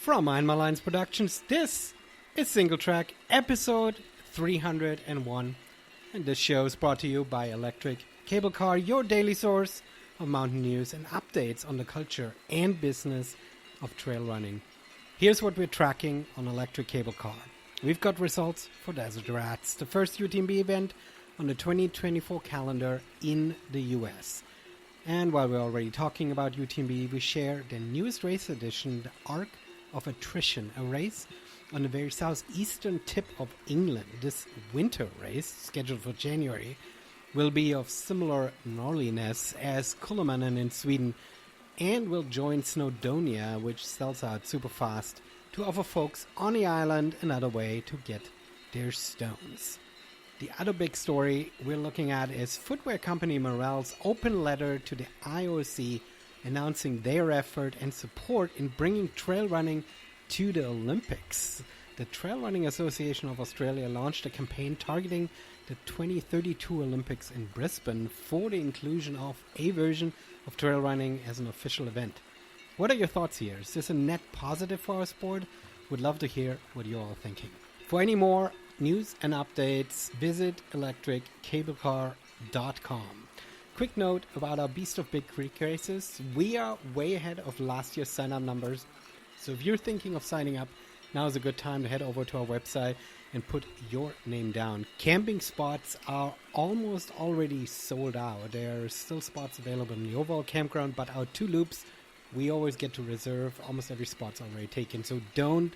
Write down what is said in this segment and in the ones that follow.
From Einmal Lines Productions, this is Singletrack, episode 301. And this show is brought to you by Electric Cable Car, your daily source of mountain news and updates on the culture and business of trail running. Here's what we're tracking on Electric Cable Car. We've got results for Desert Rats, the first UTMB event on the 2024 calendar in the US. And while we're already talking about UTMB, we share the newest race edition, the Arc of Attrition, a race on the very southeastern tip of England. This winter race, scheduled for January, will be of similar gnarliness as Kullamannen in Sweden and will join Snowdonia, which sells out super fast, to offer folks on the island another way to get their stones. The other big story we're looking at is footwear company Merrell's open letter to the IOC announcing their effort and support in bringing trail running to the Olympics. The Trail Running Association of Australia launched a campaign targeting the 2032 Olympics in Brisbane for the inclusion of a version of trail running as an official event. What are your thoughts here? Is this a net positive for our sport? Would love to hear what you're all thinking. For any more news and updates, visit electriccablecar.com. Quick note about our Beast of Big Creek races. We are way ahead of last year's sign-up numbers. So if you're thinking of signing up, now is a good time to head over to our website and put your name down. Camping spots are almost already sold out. There are still spots available in the overall campground, but our two loops, we always get to reserve. Almost every spot's already taken. So don't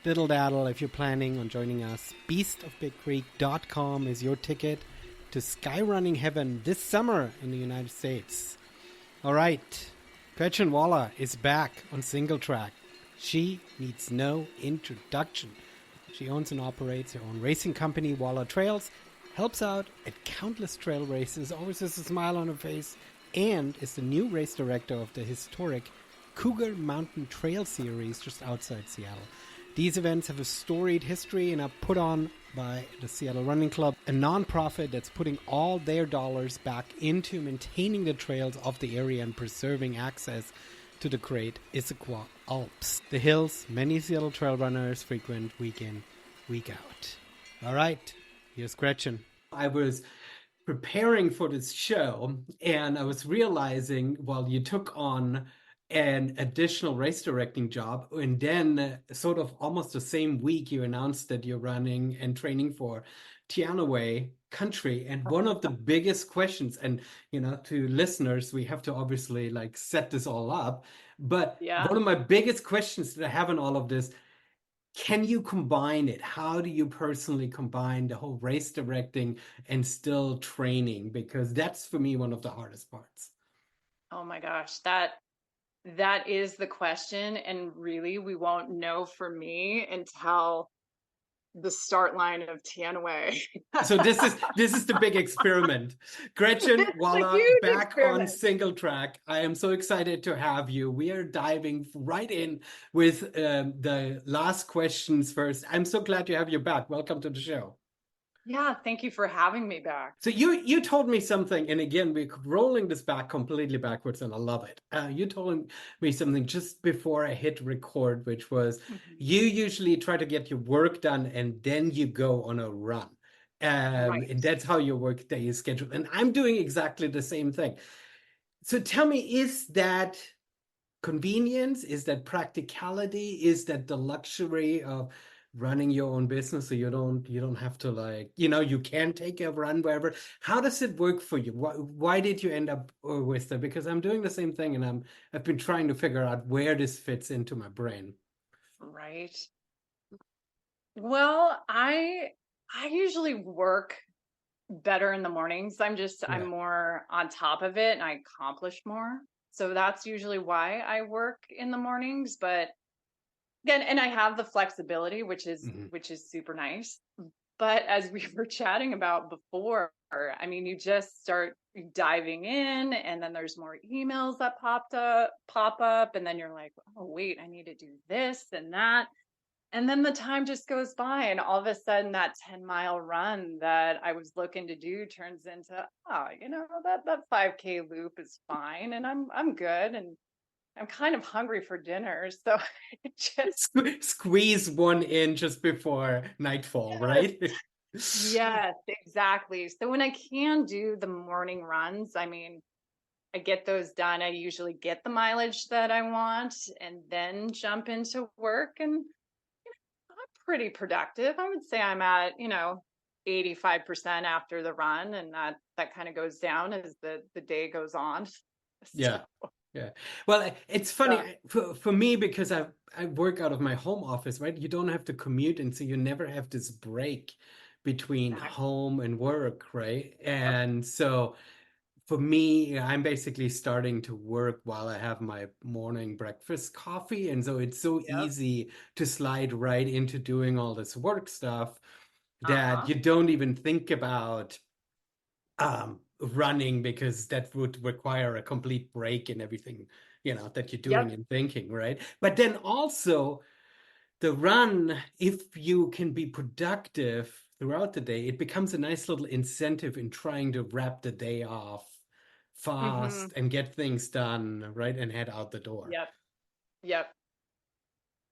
diddle-daddle if you're planning on joining us. BeastofBigCreek.com is your ticket to skyrunning heaven this summer in the United States. All right, Gretchen Walla is back on Singletrack. She needs no introduction. She owns and operates her own racing company, Walla Trails, helps out at countless trail races, always has a smile on her face, and is the new race director of the historic Cougar Mountain Trail Series just outside Seattle. These events have a storied history and are put on by the Seattle Running Club, a nonprofit that's putting all their dollars back into maintaining the trails of the area and preserving access to the great Issaquah Alps, the hills many Seattle trail runners frequent week in, week out. All right, here's Gretchen. I was preparing for this show and I was realizing, well, you took on an additional race directing job, and then sort of almost the same week you announced that you're running and training for Teanaway Country. And one of the biggest questions, and to listeners, we have to obviously set this all up, but one of my biggest questions that I have in all of this, can you combine it? How do you personally combine the whole race directing and still training? Because that's for me one of the hardest parts. Oh my gosh, that is the question, and really we won't know for me until the start line of Teanaway. So this is the big experiment. Gretchen Walla back on Singletrack. I am so excited to have you. We are diving right in with the last questions first. I'm so glad to have you back. Welcome to the show. Yeah, thank you for having me back. So you told me something, and again, we're rolling this back completely backwards, and I love it. You told me something just before I hit record, which was you usually try to get your work done, and then you go on a run. Right. And that's how your work day is scheduled. And I'm doing exactly the same thing. So tell me, is that convenience? Is that practicality? Is that the luxury of running your own business, so you don't have to you can take a run wherever? How does it work for you? Why did you end up with that? Because I'm doing the same thing, and I've been trying to figure out where this fits into my brain. Right. Well, I usually work better in the mornings. I'm more on top of it and I accomplish more. So that's usually why I work in the mornings, but again, and I have the flexibility, which is super nice. But as we were chatting about before, I mean, you just start diving in, and then there's more emails that pop up, and then you're like, oh wait, I need to do this and that. And then the time just goes by, and all of a sudden that 10-mile run that I was looking to do turns into, that 5K loop is fine, and I'm good. And I'm kind of hungry for dinner. So it just, Squeeze one in just before nightfall, yes, right? yes, exactly. So when I can do the morning runs, I mean, I get those done. I usually get the mileage that I want and then jump into work. And I'm pretty productive. I would say I'm at, 85% after the run. And that kind of goes down as the day goes on. So, Yeah. Yeah. Well, it's funny yeah, for me because I work out of my home office, right? You don't have to commute, and so you never have this break between exactly. home and work, right? Yep. And so for me, I'm basically starting to work while I have my morning breakfast coffee, and so it's so Yep. easy to slide right into doing all this work stuff that Uh-huh. you don't even think about running because that would require a complete break in everything, that you're doing Yep. and thinking, right? But then also the run, if you can be productive throughout the day, it becomes a nice little incentive in trying to wrap the day off Mm-hmm. fast and get things done, right? And head out the door. Yep. Yep.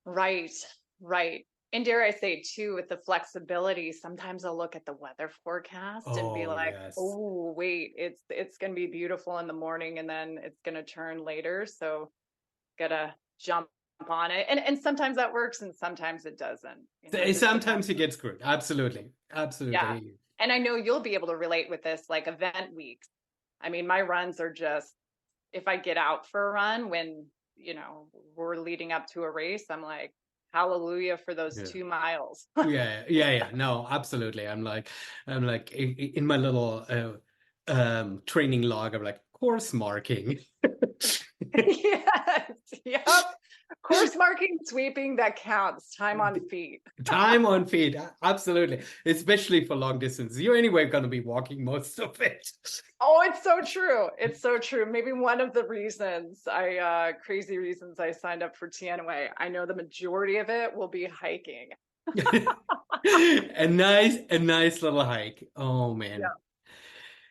Right, right. And dare I say too, with the flexibility, sometimes I'll look at the weather forecast and be Oh, like, yes. oh, wait, it's gonna be beautiful in the morning and then it's gonna turn later. So gotta jump on it. And sometimes that works and sometimes it doesn't. It just depends. Sometimes you get screwed. Absolutely. Yeah. Absolutely. And I know you'll be able to relate with this, like event weeks. I mean, my runs are just if I get out for a run when, we're leading up to a race, I'm like, hallelujah for those Yeah. 2 miles. Yeah, yeah, yeah. No, absolutely. I'm like in my little training log, I'm like course marking. Yes. Yep. Course marking, sweeping, that counts. Time on feet. Time on feet, absolutely. Especially for long distance. You're anyway going to be walking most of it. Oh, it's so true. It's so true. Maybe one of the reasons crazy reasons I signed up for Teanaway. I know the majority of it will be hiking. A nice little hike. Oh man. Yeah.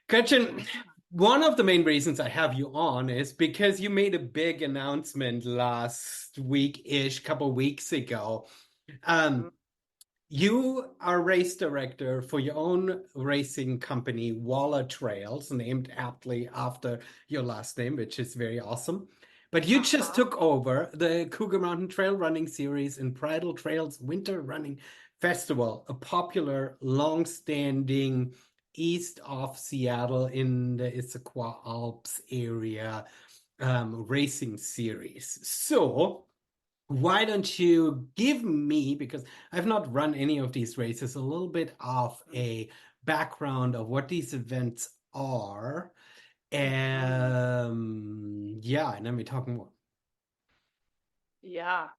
Gretchen, Yeah. one of the main reasons I have you on is because you made a big announcement last week-ish, couple weeks ago. Um, Mhm. you are race director for your own racing company, Walla Trails, named aptly after your last name, which is very awesome. But you just Uh-huh. took over the Cougar Mountain Trail Running Series and Bridle Trails Winter Running Festival, a popular, long-standing east of Seattle in the Issaquah Alps area racing series. So why don't you give me, because I've not run any of these races, a little bit of a background of what these events are. Mhm. Yeah, and then we talk more. Yeah.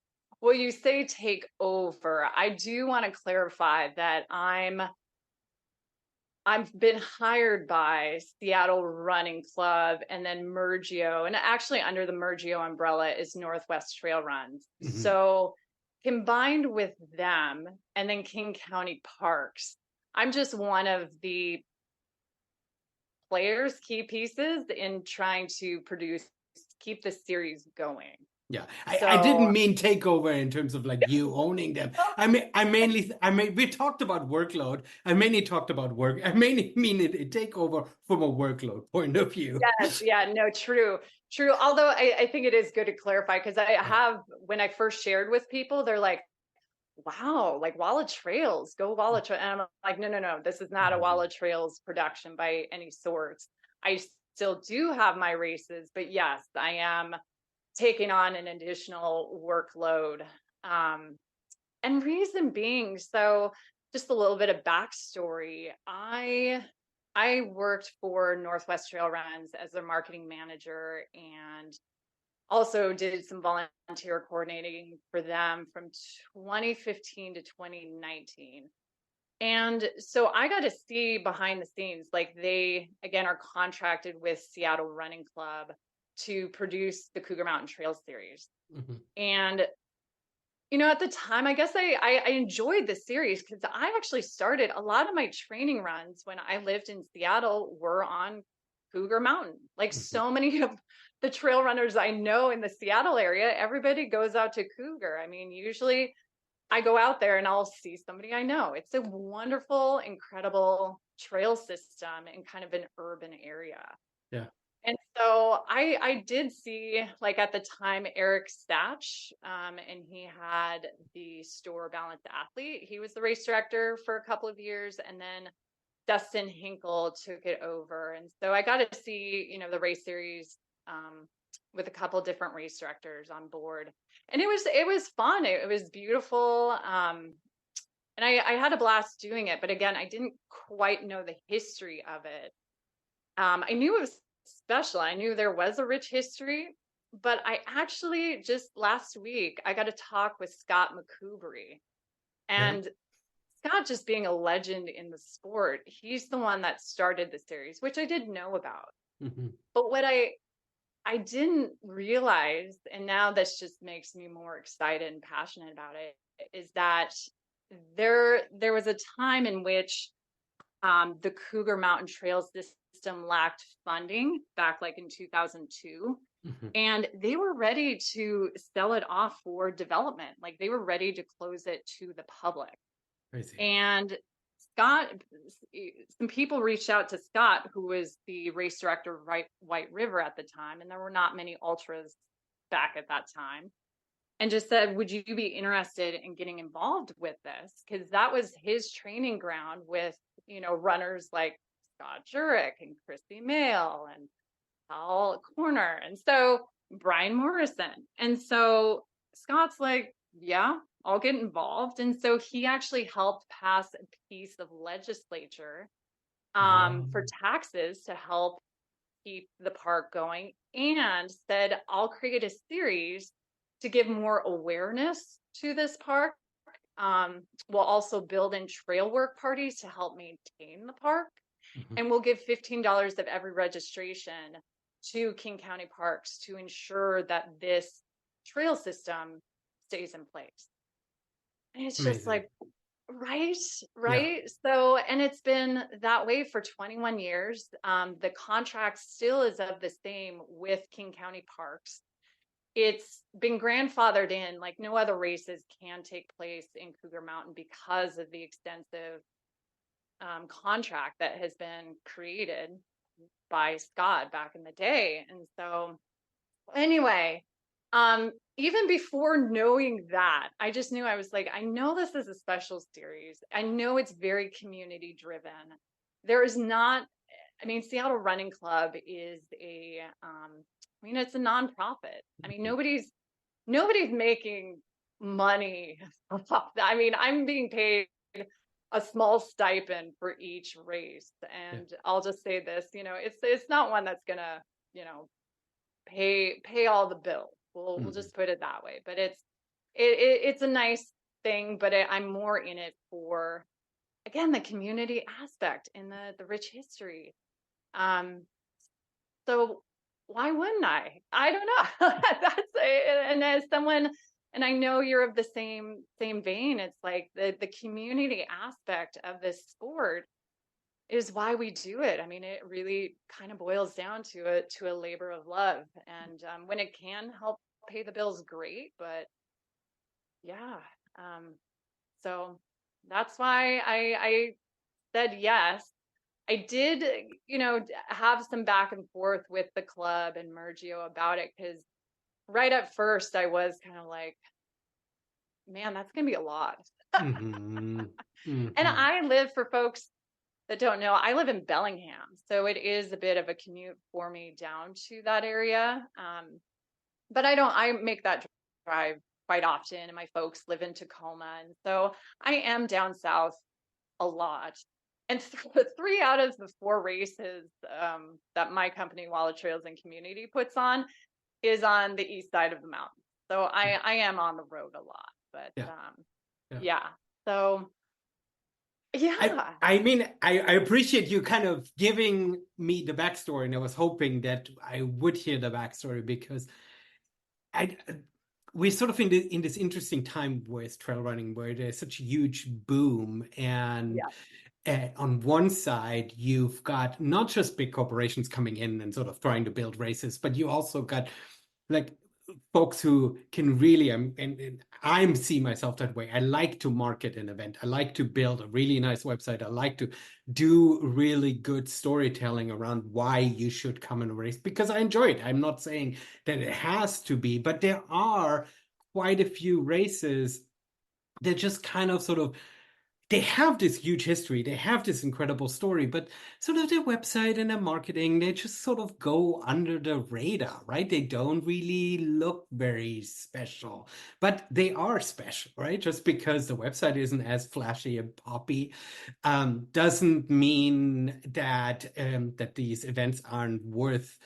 Well, you say take over. I do want to clarify that I've been hired by Seattle Running Club and then Mergio, and actually under the Mergio umbrella is Northwest Trail Runs. Mhm. So combined with them and then King County Parks, I'm just one of the players, key pieces in trying to keep the series going. Yeah, I So didn't mean takeover in terms of like you owning them. We talked about workload. I mainly talked about work. I mainly mean it a takeover from a workload point of view. yes, yeah, no, true, true. Although I think it is good to clarify because Yeah. when I first shared with people, they're like, wow, like Walla Trails, go Walla Trails. And I'm like, no, no, no, this is not a Mhm. Walla Trails production by any sorts. I still do have my races, but yes, I am taking on an additional workload. Um, and reason being, so just a little bit of backstory. I worked for Northwest Trail Runs as their marketing manager and also did some volunteer coordinating for them from 2015 to 2019. And so I got to see behind the scenes, like they again are contracted with Seattle Running Club to produce the Cougar Mountain Trail Series. Mhm. And at the time, I guess I enjoyed the series because I actually started a lot of my training runs when I lived in Seattle were on Cougar Mountain. Like Mhm. so many of the trail runners I know in the Seattle area, everybody goes out to Cougar. I mean, usually I go out there and I'll see somebody I know. It's a wonderful, incredible trail system in kind of an urban area. Yeah. And so I did see, like at the time, Eric Stach, and he had the store Balanced Athlete. He was the race director for a couple of years, and then Dustin Hinkle took it over. And so I got to see, the race series with a couple different race directors on board, and it was fun. It was beautiful. And I had a blast doing it, but again, I didn't quite know the history of it. I knew it was special. I knew there was a rich history, but I actually just last week I got to talk with Scott McCoubrey, and Scott, just being a legend in the sport, he's the one that started the series, which I did know about. Mm-hmm. But what I didn't realize, and now this just makes me more excited and passionate about it, is that there was a time in which the Cougar Mountain Trail system lacked funding back like in 2002. Mm-hmm. And they were ready to sell it off for development. Like they were ready to close it to the public. Crazy. And Scott, some people reached out to Scott, who was the race director of White River at the time, and there were not many ultras back at that time, and just said, would you be interested in getting involved with this? Because that was his training ground with, runners like Scott Jurek and Christy Mail and Paul Corner. And so Brian Morrison. And so Scott's like, yeah, I'll get involved. And so he actually helped pass a piece of legislature for taxes to help keep the park going, and said, I'll create a series to give more awareness to this park. We'll also build in trail work parties to help maintain the park. Mm-hmm. And we'll give $15 of every registration to King County Parks to ensure that this trail system stays in place. And it's Amazing. Just like, right. Yeah. So, and it's been that way for 21 years. The contract still is of the same with King County Parks. It's been grandfathered in, like no other races can take place in Cougar Mountain because of the extensive contract that has been created by Scott back in the day. And so anyway, even before knowing that, I just knew, I was like, I know this is a special series. I know it's very community driven. There is not, Seattle Running Club is it's a nonprofit. Nobody's making money. I'm being paid a small stipend for each race. And I'll just say this, it's not one that's gonna, pay all the bills. We'll just put it that way. But it's a nice thing, but I'm more in it for, again, the community aspect and the rich history. So why wouldn't I? I don't know. And as someone, and I know you're of the same vein, it's like the community aspect of this sport is why we do it. It really kind of boils down to a labor of love. And when it can help pay the bills, great. But yeah, so that's why I said yes. I did, have some back and forth with the club and Mergio about it, because right at first I was kind of like, man, that's going to be a lot. Mm-hmm. Mm-hmm. And I live, for folks that don't know, I live in Bellingham. So it is a bit of a commute for me down to that area. But I make that drive quite often, and my folks live in Tacoma. And so I am down south a lot. And 3 out of the 4 races that my company, Walla Trails and Community, puts on is on the east side of the mountain. So I am on the road a lot. But yeah. So yeah. I appreciate you kind of giving me the backstory, and I was hoping that I would hear the backstory, because we're sort of in this interesting time with trail running, where there's such a huge boom, and on one side, you've got not just big corporations coming in and sort of trying to build races, but you also got like folks who can really, and I see myself that way. I like to market an event. I like to build a really nice website. I like to do really good storytelling around why you should come and race because I enjoy it. I'm not saying that it has to be, but there are quite a few races that just kind of sort of they have this huge history, they have this incredible story, but sort of their website and their marketing, they just sort of go under the radar, right? They don't really look very special, but they are special, right? Just because the website isn't as flashy and poppy, doesn't mean that these events aren't worth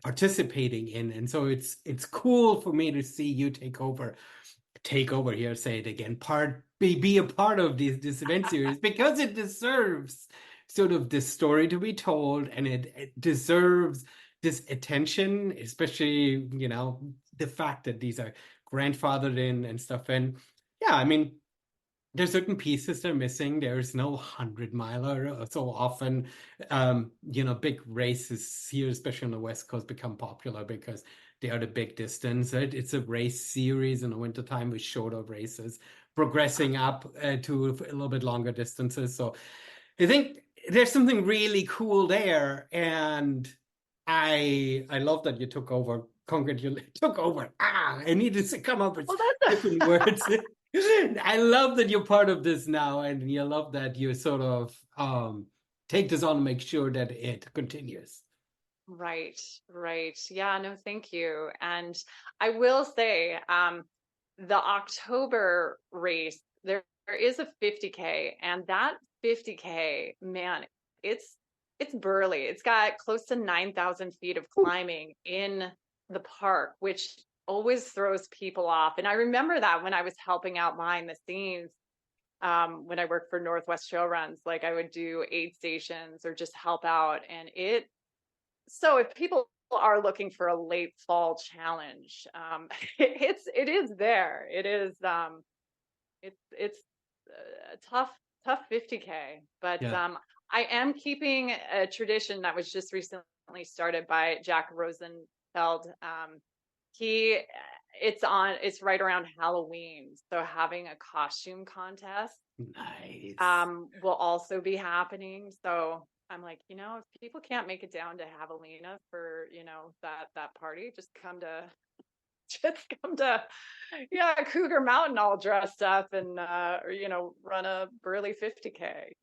participating in. And so it's cool for me to see you take over here, say it again, be a part of this event series because it deserves sort of this story to be told and it deserves this attention, especially, the fact that these are grandfathered in and stuff. And yeah, I mean, there's certain pieces they're missing. There's no 100-miler so often. Big races here, especially on the West Coast, become popular because they are the big distance. Right? It's a race series in the wintertime with shorter races, progressing up to a little bit longer distances. So I think there's something really cool there, and I love that you took over. Congratulations, took over. I needed to come up with different words. I love that you're part of this now, and you love that you sort of take this on and make sure that it continues. Right, right. Yeah, no, thank you. And I will say, the October race, there is a 50K, and that 50K, man, it's burly. It's got close to 9,000 feet of climbing in the park, which always throws people off. And I remember that when I was helping out behind the scenes, when I worked for Northwest Trail Runs, like I would do aid stations or just help out. And so if people are looking for a late fall challenge, it is there. It's a tough 50K, but Yeah. I am keeping a tradition that was just recently started by Jack Rosenfeld. He it's right around Halloween, so having a costume contest Nice. will also be happening. So I'm like, if people can't make it down to Javelina for, that party, just come to, yeah, Cougar Mountain all dressed up and, run a burly 50K,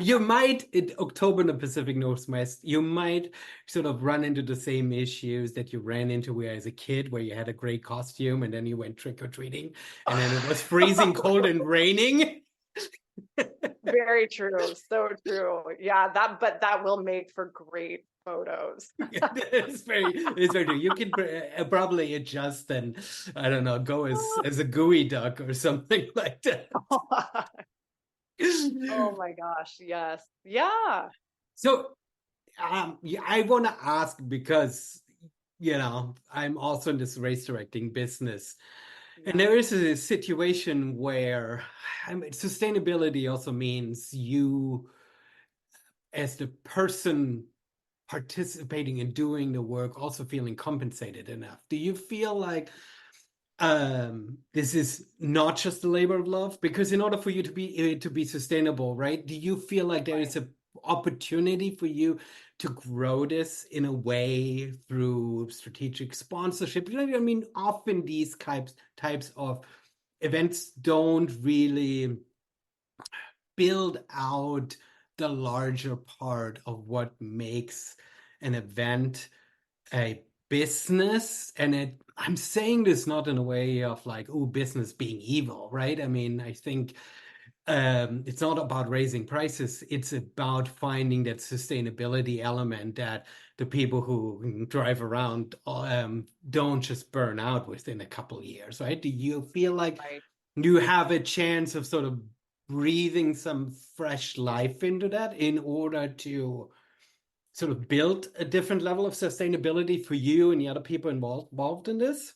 You might in October in the Pacific Northwest, you might sort of run into the same issues that you ran into where as a kid, where you had a great costume and then you went trick-or-treating and then it was freezing cold and raining. Very true. So true. Yeah, but that will make for great photos. It's very true. You can probably adjust and I don't know, go as a gooey duck or something like that. Oh my gosh, yes. Yeah. So yeah, I want to ask because I'm also in this race directing business, and Yeah. there is a situation where sustainability also means you, as the person participating in doing the work, also feeling compensated enough. Do you feel like this is not just a labor of love? Because in order for you to be sustainable, right? Do you feel like there is Right. a opportunity for you to grow this in a way through strategic sponsorship? I mean, often these types of events don't really build out the larger part of what makes an event a business. And I'm saying this not in a way of like, oh, business being evil, right? I mean, I think it's not about raising prices. It's about finding that sustainability element that the people who drive around don't just burn out within a couple of years, right? Do you feel like Right. you have a chance of sort of breathing some fresh life into that in order to sort of build a different level of sustainability for you and the other people involved in this?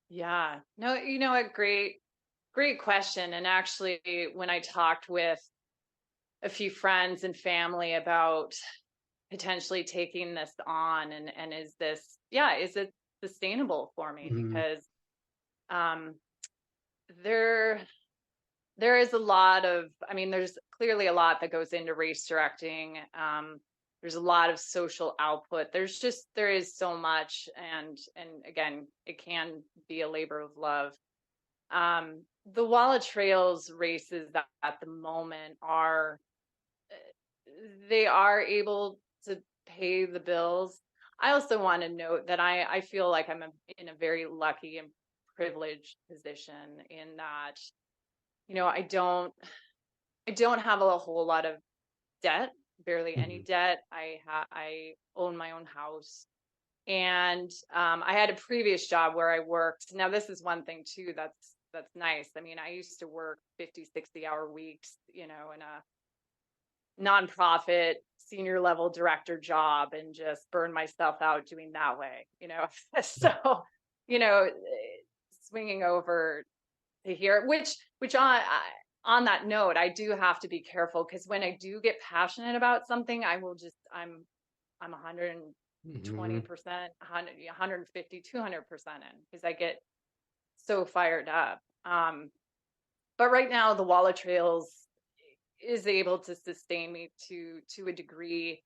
Yeah. No, a great question. And actually, when I talked with a few friends and family about potentially taking this on, and is it sustainable for me? Mhm. Because um there there is a lot of, I mean, there's clearly a lot that goes into race directing. There's a lot of social output. There is so much, and again, it can be a labor of love. The Walla Trails races that at the moment are, they are able to pay the bills. I also want to note that I feel like in a very lucky and privileged position in that, I don't have a whole lot of debt, barely any Mhm. debt. I own my own house. And I had a previous job where I worked. Now this is one thing too that's nice. I mean, I used to work 50, 60-hour weeks, in a nonprofit senior level director job, and just burn myself out doing that way. Yeah. So, you know, swinging over to here, which on that note, I do have to be careful, because when I do get passionate about something, I'm 120%, Mhm. 150, 200% in, because I get so fired up. But right now, the Walla Trails is able to sustain me to a degree.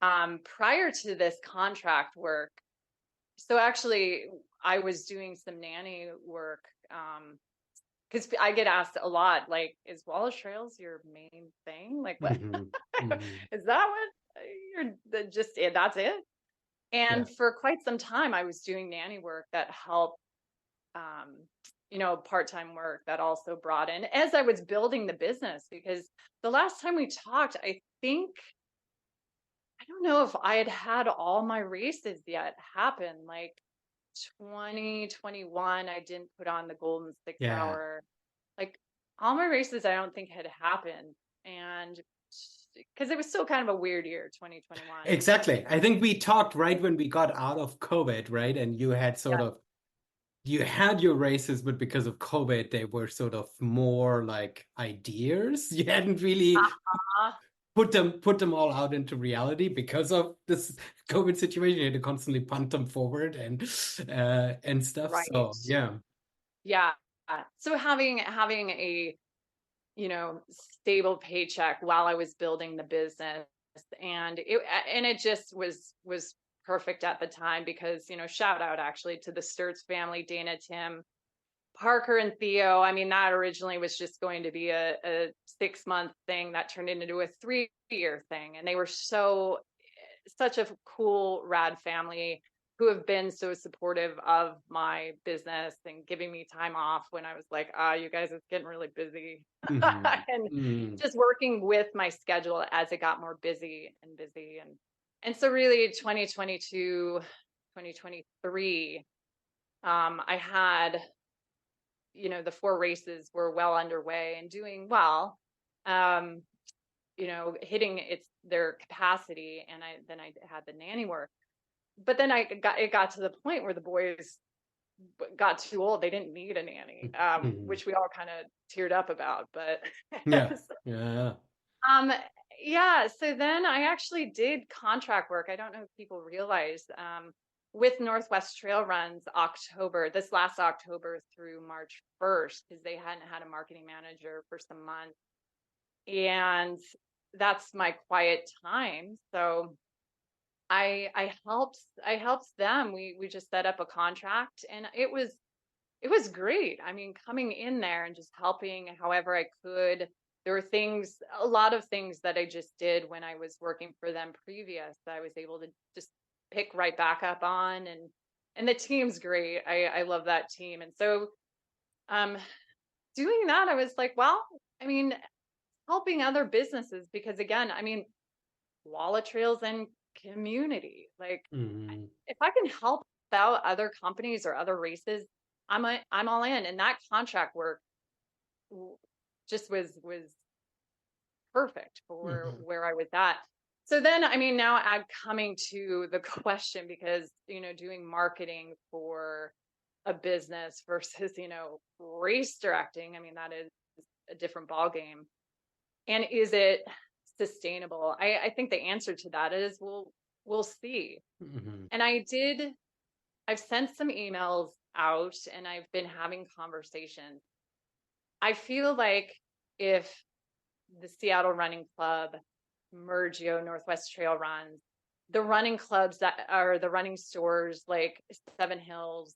Prior to this contract work, so actually, I was doing some nanny work. Because I get asked a lot, like, is Walla Trails your main thing? Like, what Mhm. Mhm. is that? What just that's it? Yeah. And for quite some time, I was doing nanny work that helped, um, part-time work that also brought in as I was building the business. Because the last time we talked, I don't know if I had all my races yet happen. Like 2021, I didn't put on the Golden six Yeah. hour. Like all my races, I don't think had happened. And because it was still kind of a weird year, 2021. Exactly. I think we talked right when we got out of COVID, right? And Yeah. you had your races, but because of COVID, they were sort of more like ideas. You hadn't really Uh-huh. put them all out into reality because of this COVID situation. You had to constantly punt them forward and stuff. Right. So yeah. Yeah. So having a, stable paycheck while I was building the business, and it just was perfect at the time, because, shout out actually to the Sturts family, Dana, Tim, Parker, and Theo. I mean, that originally was just going to be a 6-month thing that turned into a 3-year thing. And they were such a cool, rad family who have been so supportive of my business and giving me time off when I was like, you guys, it's getting really busy. Mhm. And Mhm. just working with my schedule as it got more busy and busy. And so really 2022, 2023, I had, the 4 races were well underway and doing well. Um, hitting their capacity, and I had the nanny work. But then it got to the point where the boys got too old. They didn't need a nanny, Mhm. which we all kind of teared up about. But Yeah. Yeah. um, yeah. So then I actually did contract work. I don't know if people realize, with Northwest Trail Runs, this last October through March 1st, because they hadn't had a marketing manager for some months, and that's my quiet time. So I helped them. We just set up a contract, and it was great. I mean, coming in there and just helping however I could. There were a lot of things that I just did when I was working for them previous, that I was able to just pick right back up on. And the team's great. I love that team. And so um doing that, I was like, well, I mean, helping other businesses, because again, I mean, Walla Trails and community. Like, Mhm. if I can help out other companies or other races, I'm all in. And that contract work w- just was perfect for Mhm. where I was at. So then, I mean, now I'm coming to the question, because, doing marketing for a business versus, race directing, I mean, that is a different ball game. And is it sustainable? I think the answer to that is we'll see. Hmm. And I've sent some emails out and I've been having conversations. I feel like if the Seattle Running Club, Mergio, Northwest Trail Runs, the running clubs that are the running stores like Seven Hills,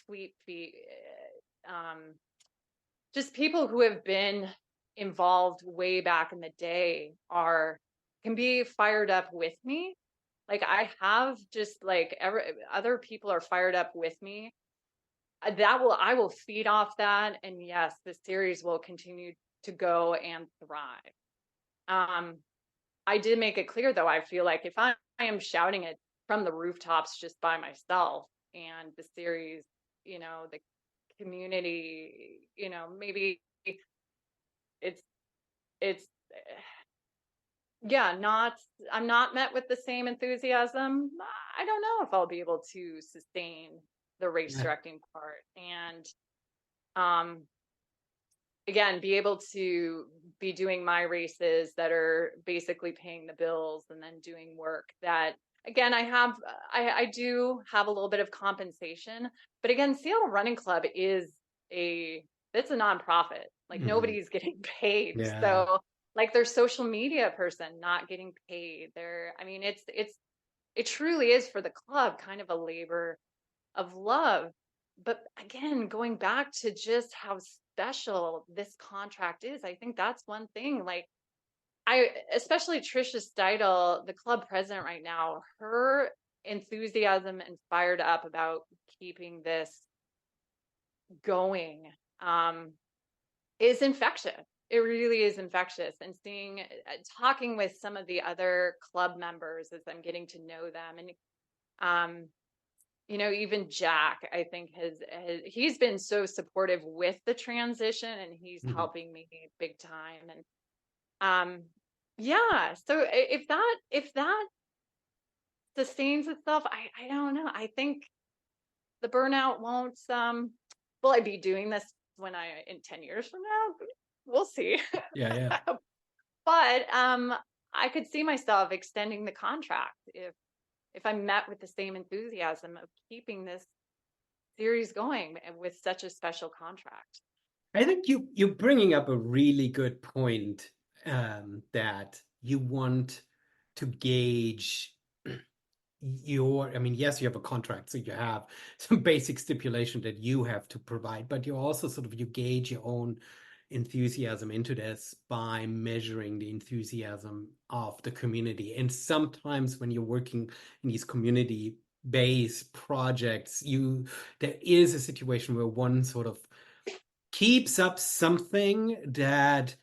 Fleet Feet, just people who have been involved way back in the day can be fired up with me. Like I have just like other people are fired up with me. I will feed off that. And yes, the series will continue to go and thrive. Um, I did make it clear though, I feel like if I am shouting it from the rooftops just by myself and the series, the community, maybe it's it's yeah, I'm not met with the same enthusiasm. I don't know if I'll be able to sustain the race Yeah. directing part and um again be able to be doing my races that are basically paying the bills and then doing work that again I do have a little bit of compensation, but again Seattle Running Club it's a nonprofit, like Hmm. nobody's getting paid, Yeah. so like their social media person not getting paid, I mean it truly is for the club kind of a labor of love. But again, going back to just how special this contract is, I think that's one thing. Like especially Trisha Steidel, the club president right now, her enthusiasm and fired up about keeping this going um, is infectious. It really is infectious. And talking with some of the other club members as I'm getting to know them, and um, even Jack, I think he's been so supportive with the transition and he's Hmm. helping me big time. And yeah, so if that sustains itself, I don't know. I think the burnout won't will I be doing this in 10 years from now? We'll see. Yeah. Yeah. But I could see myself extending the contract if I'm met with the same enthusiasm of keeping this series going with such a special contract. I think you're bringing up a really good point, that you want to gauge I mean, yes, you have a contract, so you have some basic stipulation that you have to provide, but you also you gauge your own enthusiasm into this by measuring the enthusiasm of the community. And sometimes when you're working in these community-based projects, there is a situation where one keeps up something that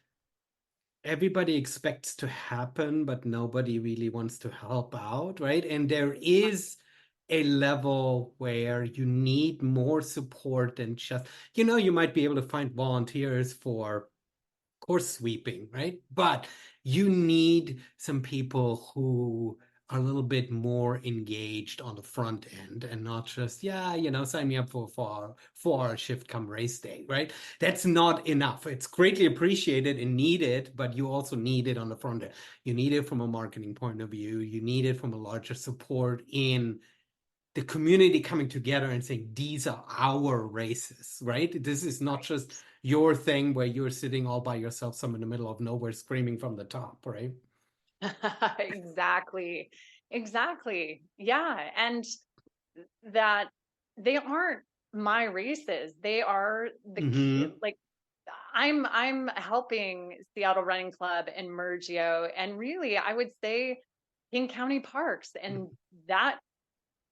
everybody expects to happen, but nobody really wants to help out, right? And there is a level where you need more support than just, you might be able to find volunteers for course sweeping, right? But you need some people who are a little bit more engaged on the front end and not just, yeah, sign me up for 4 hour shift come race day, right? That's not enough. It's greatly appreciated and needed, but you also need it on the front end. You need it from a marketing point of view. You need it from a larger support in the community coming together and saying, these are our races, right? This is not just your thing where you're sitting all by yourself, some in the middle of nowhere screaming from the top, right? Exactly. Exactly. Yeah. And that they aren't my races. They are Mm-hmm. like I'm helping Seattle Running Club and Mergio and really I would say King County Parks and that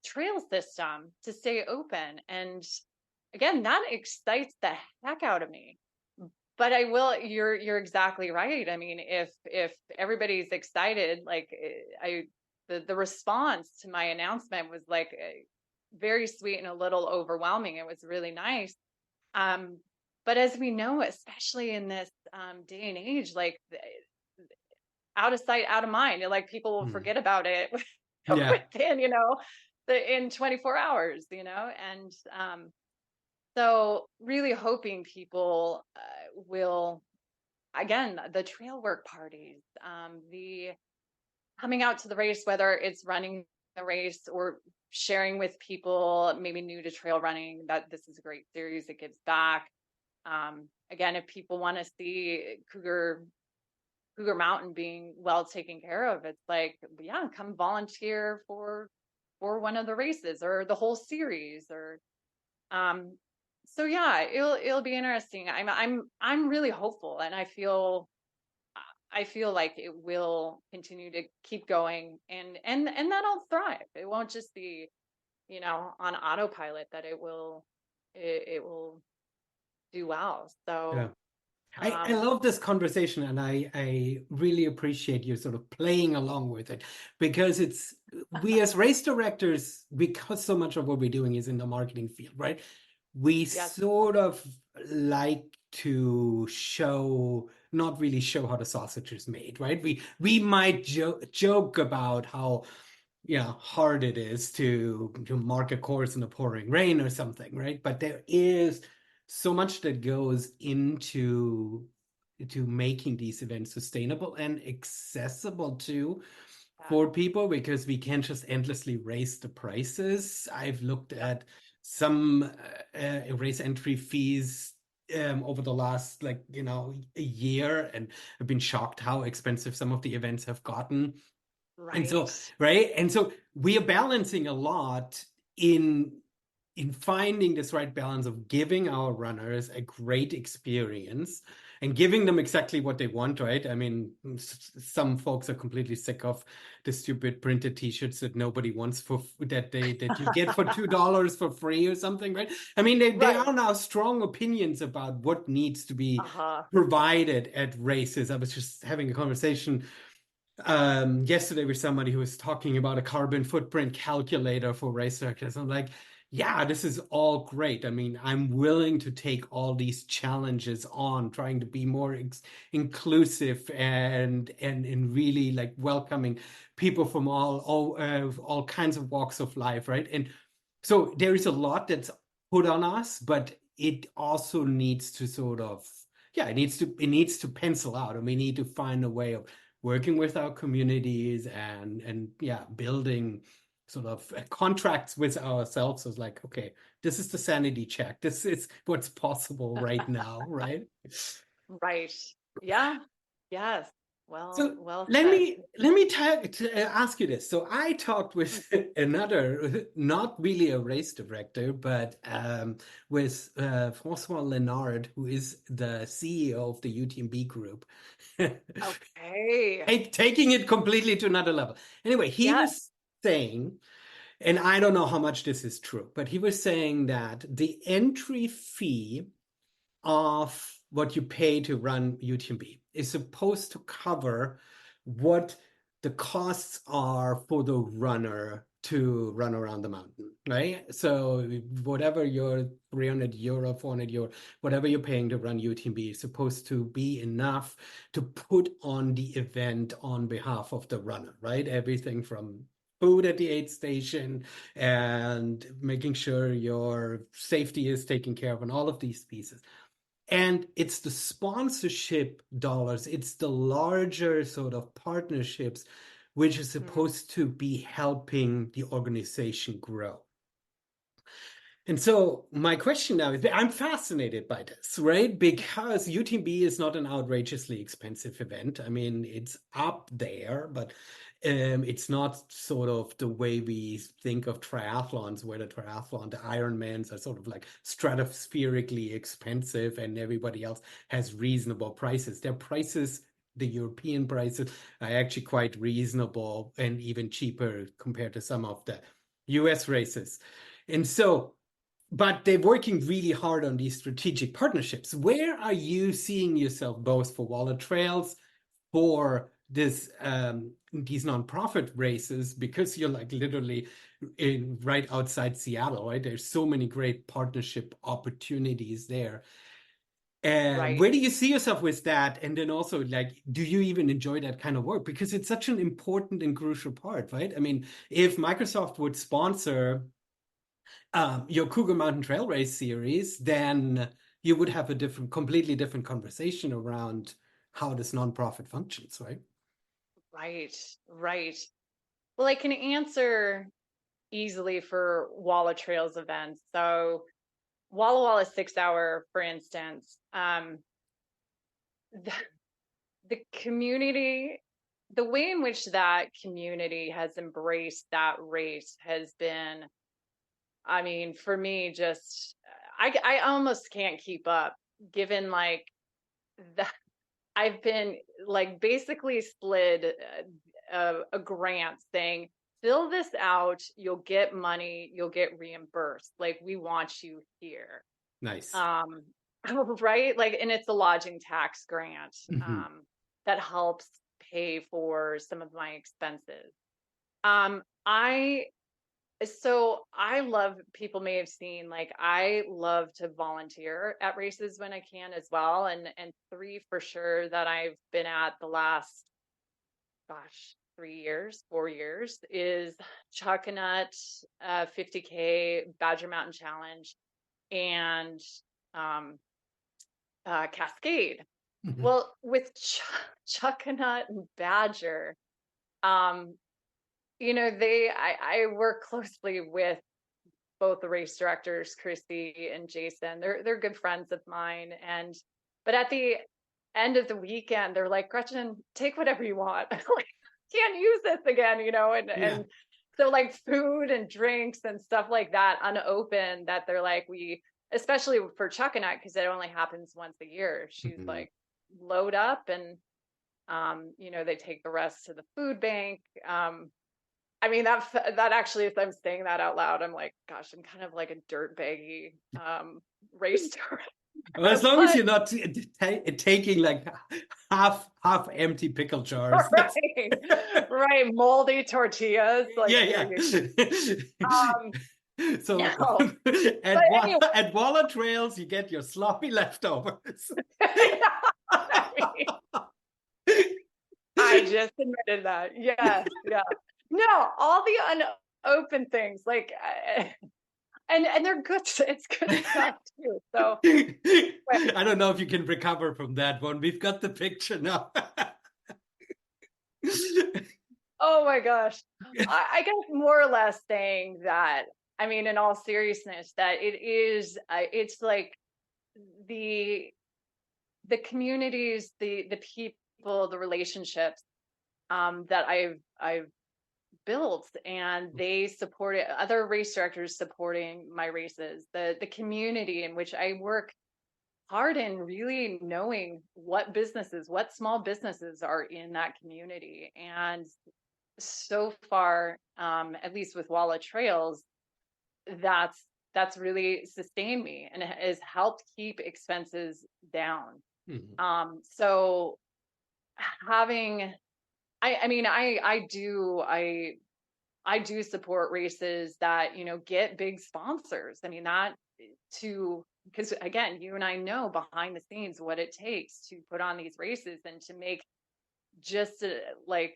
trail system to stay open. And again, that excites the heck out of me. But you're exactly right. I mean, if everybody's excited, like the response to my announcement was like very sweet and a little overwhelming. It was really nice. Um, but as we know, especially in this day and age, like out of sight, out of mind, like people will Mm. forget about it Yeah. within, in 24 hours, and so really hoping people will again, the trail work parties, the coming out to the race, whether it's running the race or sharing with people maybe new to trail running, that this is a great series. It gives back. Again, if people want to see Cougar Mountain being well taken care of, it's like, yeah, come volunteer for one of the races or the whole series, or um so yeah, it'll be interesting. I'm really hopeful, and I feel like it will continue to keep going, and that'll thrive. It won't just be, on autopilot, that it will do well. Yeah. So, I um, love this conversation, and I really appreciate you sort of playing along with it, because we as race directors, because so much of what we're doing is in the marketing field, right? We yes, sort of like to not really show how the sausage is made, right? We might joke about how hard it is to mark a course in the pouring rain or something, right? But there is so much that goes into making these events sustainable and accessible to yeah, for people, because we can't just endlessly raise the prices. I've looked yep, at some race entry fees over the last, like, a year, and I've been shocked how expensive some of the events have gotten. And right, so, right? And so we are balancing a lot in finding this right balance of giving our runners a great experience and giving them exactly what they want, right? I mean, some folks are completely sick of the stupid printed t-shirts that nobody wants that you get for $2 for free or something, right? I mean, they right, are now strong opinions about what needs to be uh-huh, provided at races. I was just having a conversation yesterday with somebody who was talking about a carbon footprint calculator for race directors. I'm like, yeah, this is all great. I mean, I'm willing to take all these challenges on, trying to be more inclusive and really like welcoming people from all kinds of walks of life, right? And so there is a lot that's put on us, but it also needs to sort of, yeah, it needs to pencil out, and we need to find a way of working with our communities and yeah, building sort of contracts with ourselves. So it's like, okay, this is the sanity check. This is what's possible right now, right? right, yeah, yes. So Well let said. me ask you this. So I talked with Mm, another, not really a race director, but with Francois Lenard, who is the CEO of the UTMB group. okay. Taking it completely to another level. Anyway, he Yes. was saying, and I don't know how much this is true, but he was saying that the entry fee of what you pay to run UTMB is supposed to cover what the costs are for the runner to run around the mountain, right? So whatever your €300, €400, whatever you're paying to run UTMB is supposed to be enough to put on the event on behalf of the runner, right? Everything from food at the aid station and making sure your safety is taken care of and all of these pieces. And it's the sponsorship dollars, it's the larger sort of partnerships, which is Mm, supposed to be helping the organization grow. And so my question now is, I'm fascinated by this, right? Because UTMB is not an outrageously expensive event. I mean, it's up there, but it's not sort of the way we think of triathlons, where the Ironmans are sort of like stratospherically expensive and everybody else has reasonable prices. Their prices, the European prices, are actually quite reasonable and even cheaper compared to some of the US races. And so, but they're working really hard on these strategic partnerships. Where are you seeing yourself both for Walla Trails, for these nonprofit races, because you're like literally right outside Seattle, right? There's so many great partnership opportunities there. right. Where do you see yourself with that? And then also, like, do you even enjoy that kind of work? Because it's such an important and crucial part, right? I mean, if Microsoft would sponsor your Cougar Mountain Trail Race series, then you would have a completely different conversation around how this nonprofit functions, right? Right, right. Well, I can answer easily for Walla Trails events. So Walla Walla 6 hour, for instance, the, the community, the way in which that community has embraced that race has been, I mean, for me, just I almost can't keep up, given like that I've been like basically slid a grant saying, fill this out, you'll get money, you'll get reimbursed. Like, we want you here. Nice. Um, right? Like, and it's a lodging tax grant Hmm. that helps pay for some of my expenses. Um, I so I love, people may have seen, like, I love to volunteer at races when I can as well. And three for sure that I've been at the last, gosh, 3 years, 4 years is Chuckanut, 50K Badger Mountain Challenge, and um, Cascade. Hmm. Well, with Chuckanut and Badger, um, I work closely with both the race directors, Christy and Jason. They're good friends of mine. But at the end of the weekend, they're like, Gretchen, take whatever you want. Like, can't use this again, Yeah. and so like food and drinks and stuff like that unopened, that they're like, especially for Chuckanut, because it only happens once a year. She's Hmm. like, load up, and they take the rest to the food bank. I mean, that actually, if I'm saying that out loud, I'm like, gosh, I'm kind of like a dirt baggy race director. Well, as long as But you're not taking like half empty pickle jars. That's right, right, moldy tortillas, like, yeah, here you yeah. um So no, but anyway. At Walla Trails, you get your sloppy leftovers. I mean, I just admitted that. Yes, yeah. No, all the unopened things, like, and they're good. It's good stuff too. So, I don't know if you can recover from that one. We've got the picture now. oh my gosh. I guess more or less saying that, I mean, in all seriousness, that it's like the communities, the people, the relationships that I've built, and they supported other race directors supporting my races, the community in which I work hard in, really knowing what small businesses are in that community. And so far, at least with Walla Trails, that's really sustained me, and it has helped keep expenses down. Mhm. So having, I mean, I do support races that, get big sponsors. I mean, that to because again, you and I know behind the scenes what it takes to put on these races and to make, just like,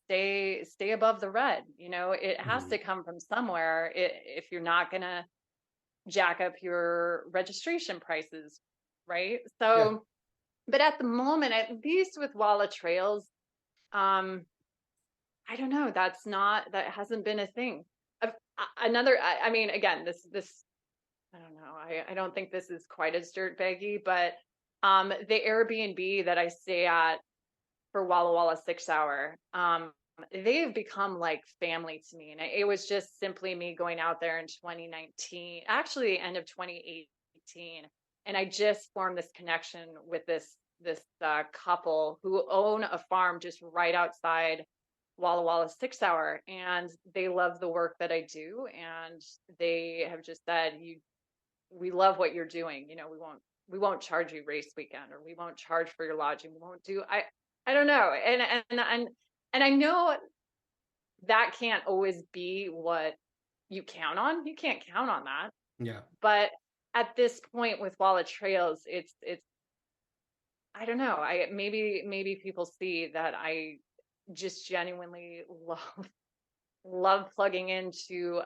stay above the red. It has Mhm. to come from somewhere, if you're not going to jack up your registration prices, right? Yeah. So, but at the moment, at least with Walla Trails, um I don't know, that hasn't been a thing. Another, I mean, again, this I don't know, I don't think this is quite as dirt baggy, but the Airbnb that I stay at for Walla Walla 6 hour, they've become like family to me. And it was just simply me going out there in 2019, actually end of 2018. And I just formed this connection with this couple who own a farm just right outside Walla Walla 6 hour. And they love the work that I do. And they have just said, we love what you're doing. We won't charge you race weekend, or we won't charge for your lodging. We won't do, I don't know. And I know that can't always be what you count on. You can't count on that. Yeah. But at this point with Walla Trails, it's I don't know. I maybe people see that I just genuinely love plugging into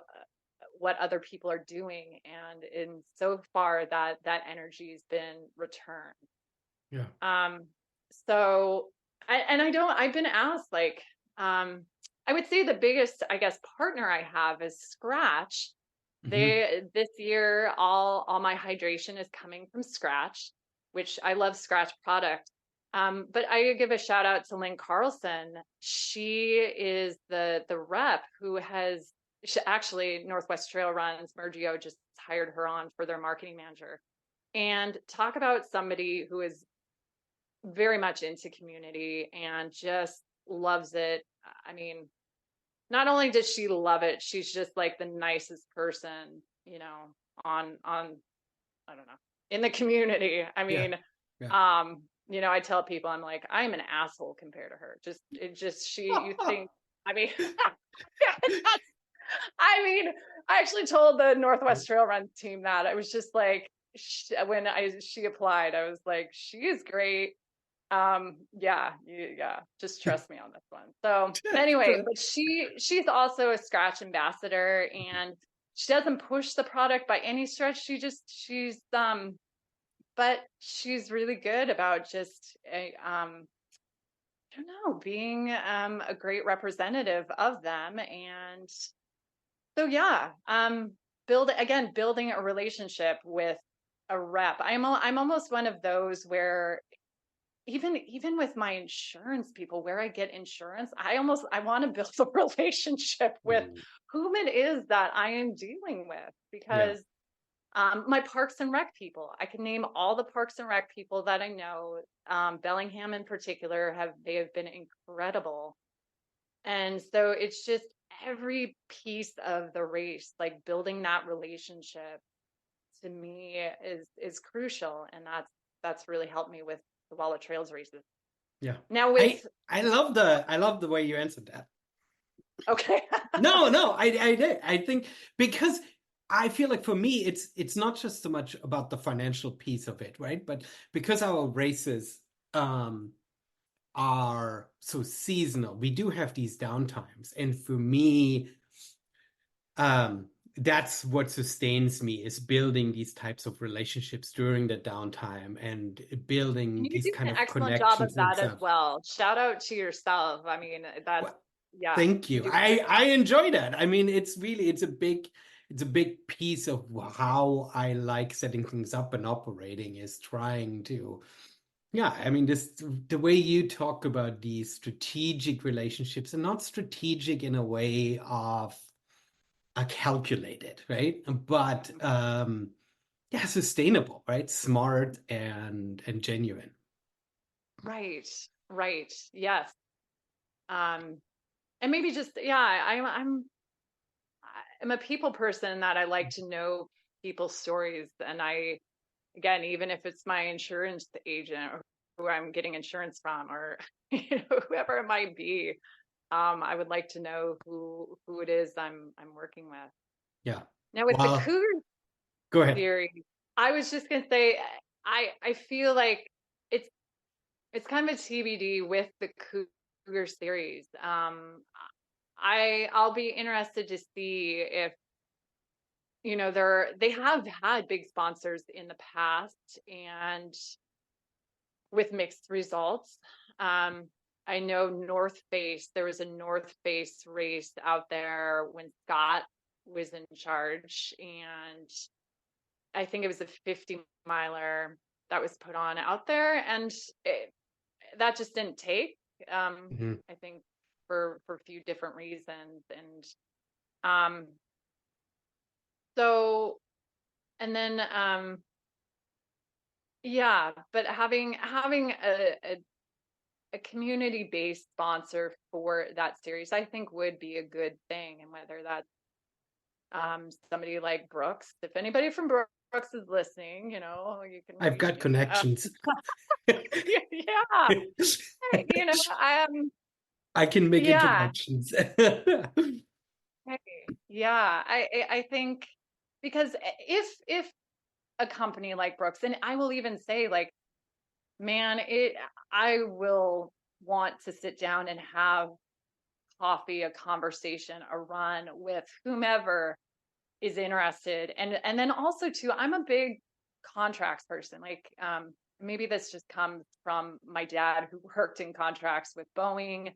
what other people are doing, and in so far that energy has been returned. Yeah. Um So I've been asked like, I would say the biggest, I guess, partner I have is Scratch. Hmm. This year, all my hydration is coming from Scratch, which I love Scratch product. But I give a shout out to Lynn Carlson. She is the rep who has actually Northwest Trail Runs. Mergio just hired her on for their marketing manager. And talk about somebody who is very much into community and just loves it. I mean, not only does she love it, she's just like the nicest person, on I don't know, in the community. I Yeah. mean, Yeah. I tell people I'm like, I'm an asshole compared to her. You think, I mean, I mean, I actually told the Northwest Trail Run team that. I was just like, when she applied, I was like, she is great. Yeah, just trust me on this one. So anyway, but she's also a Scratch ambassador, and she doesn't push the product by any stretch. But she's really good about just I don't know, being a great representative of them. And so yeah, building a relationship with a rep. I'm almost one of those where even with my insurance people, where I get insurance, I want to build a relationship with Mm. whom it is that I am dealing with, Yeah. because my Parks and Rec people, I can name all the Parks and Rec people that I know. Bellingham in particular, they have been incredible. And so it's just every piece of the race, like building that relationship, to me is crucial. And that's really helped me with the Walla Trails races. Yeah. Now I with I love the way you answered that. Okay. No, I did. I think because I feel like for me it's not just so much about the financial piece of it, right? But because our races um are so seasonal, we do have these downtimes. And for me, that's what sustains me, is building these types of relationships during the downtime and building You these do kind an of excellent job of connections and that as stuff. well. Shout out to yourself. I mean, that's Well, yeah, thank you you. do. I enjoy that. I mean, it's a big piece of how I like setting things up and operating, is trying to, yeah, I mean, this the way you talk about these strategic relationships, and not strategic in a way of a calculated, right? But yeah, sustainable, right? Smart and genuine. Right. Right. Yes. Um, and maybe just yeah, I'm a people person, that I like to know people's stories. And again, even if it's my insurance agent or who I'm getting insurance from, or whoever it might be, I would like to know who it is I'm working with. Yeah. Now with the Well, Cougar go ahead. series, I was just gonna say, I feel like it's it's kind of a TBD with the Cougar series. I'll be interested to see if they have had big sponsors in the past, and with mixed results. Um, I know North Face, there was a North Face race out there when Scott was in charge, and I think it was a 50 miler that was put on out there, and that just didn't take. Mhm. I think for a few different reasons, and um, so and then yeah, but having a community based sponsor for that series, I think would be a good thing, and whether that's somebody like Brooks, if anybody from Brooks is listening, you can I've reach got me. connections. Yeah, I can make yeah. introductions. Hey, yeah, I think, because if a company like Brooks, and I will even say, like, man, I will want to sit down and have coffee, a conversation, a run with whomever is interested. And then also too, I'm a big contracts person. Like, maybe this just comes from my dad who worked in contracts with Boeing.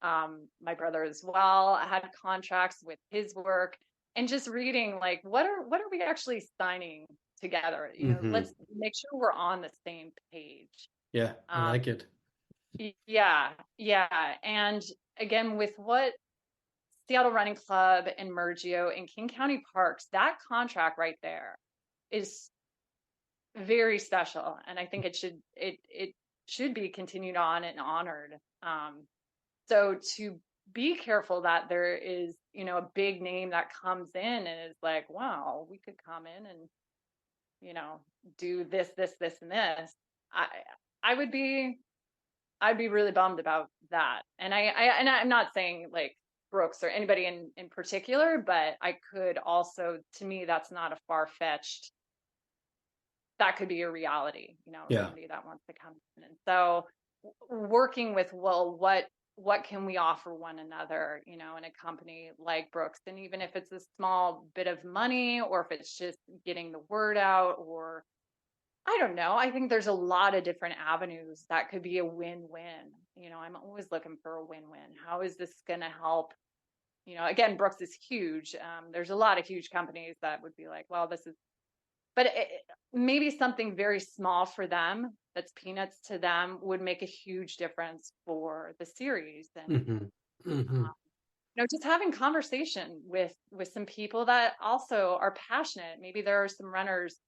My brother as well had contracts with his work, and just reading like what are we actually signing together? Hmm. Let's make sure we're on the same page. Yeah, I Um, like it. yeah, yeah. And again, with what Seattle Running Club and Mergio and King County Parks, that contract right there is very special. And I think it should be continued on and honored. So to be careful that there is, a big name that comes in and is like, wow, we could come in and, you know, do this, and this. I I would be I'd be really bummed about that. And I'm not saying like Brooks or anybody in particular, but I could also, to me, that's not a far-fetched, that could be a reality, Yeah. somebody that wants to come in. And so working with, well, what can we offer one another, in a company like Brooks? And even if it's a small bit of money, or if it's just getting the word out, or I don't know. I think there's a lot of different avenues that could be a win-win. I'm always looking for a win-win. How is this going to help? Again, Brooks is huge. There's a lot of huge companies that would be like, well, this is, but maybe something very small for them, that's peanuts to them, would make a huge difference for the series. And, Hmm. Hmm. just having conversation with some people that also are passionate. Maybe there are some runners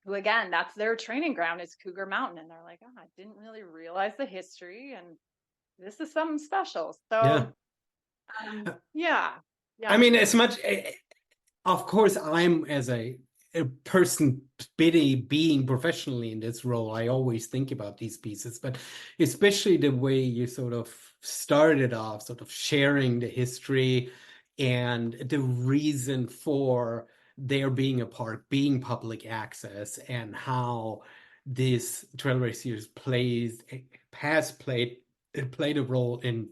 who, again, that's their training ground, is Cougar Mountain. And they're like, oh, I didn't really realize the history, and this is something special. Yeah. So, yeah, I yeah, mean, as much, of course, I'm as a person being professionally in this role, I always think about these pieces, but especially the way you sort of started off, sort of sharing the history and the reason for there being a park, being public access, and how this trail race series has played a role in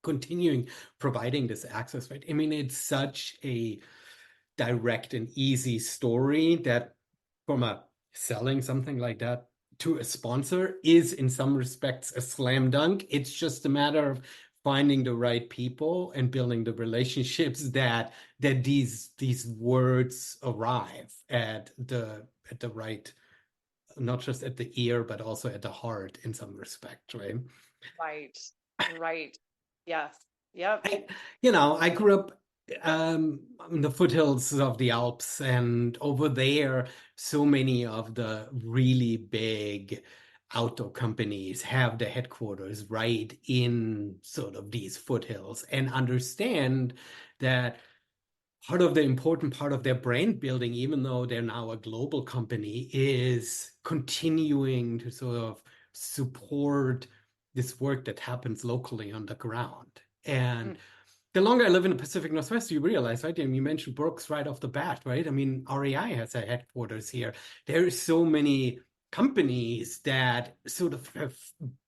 continuing providing this access, right? I mean, it's such a direct and easy story that from a selling something like that to a sponsor is in some respects a slam dunk. It's just a matter of finding the right people and building the relationships that these words arrive at the right, not just at the ear, but also at the heart in some respect, right? right, right. Yes, yep. I, I grew up in the foothills of the Alps, and over there, so many of the really big outdoor companies have their headquarters right in sort of these foothills, and understand that part of the important part of their brand building, even though they're now a global company, is continuing to sort of support this work that happens locally on the ground. And Mm, the longer I live in the Pacific Northwest, you realize, right? I mean, you mentioned Brooks right off the bat, right? I mean, REI has a headquarters here. There are so many companies that sort of have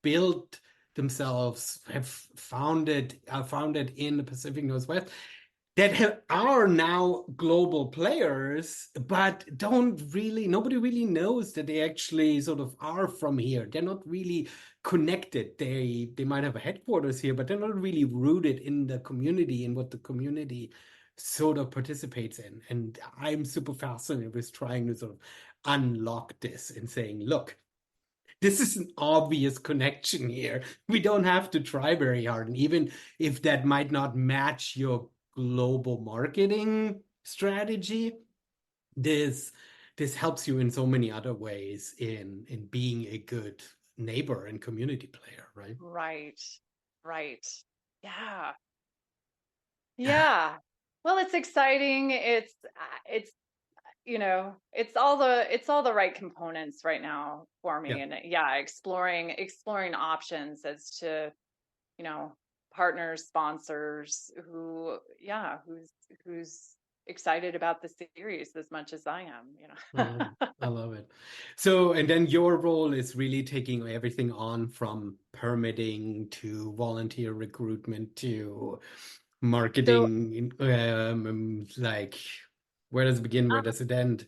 built themselves, have founded in the Pacific Northwest, that are now global players, but nobody really knows that they actually sort of are from here. They're not really connected. They might have a headquarters here, but they're not really rooted in the community and what the community sort of participates in. And I'm super fascinated with trying to sort of unlock this and saying, look, this is an obvious connection here. We don't have to try very hard. And even if that might not match your global marketing strategy, this this helps you in so many other ways in being a good neighbor and community player, right? right, right. Yeah, yeah. Well, it's exciting. It's it's all the right components right now for Yeah. me. And yeah, exploring options as to, you know, partners, sponsors, who's excited about the series as much as I am, I love it. I love it. So, and then your role is really taking everything on from permitting to volunteer recruitment to So marketing, like where does it begin? Where does it end?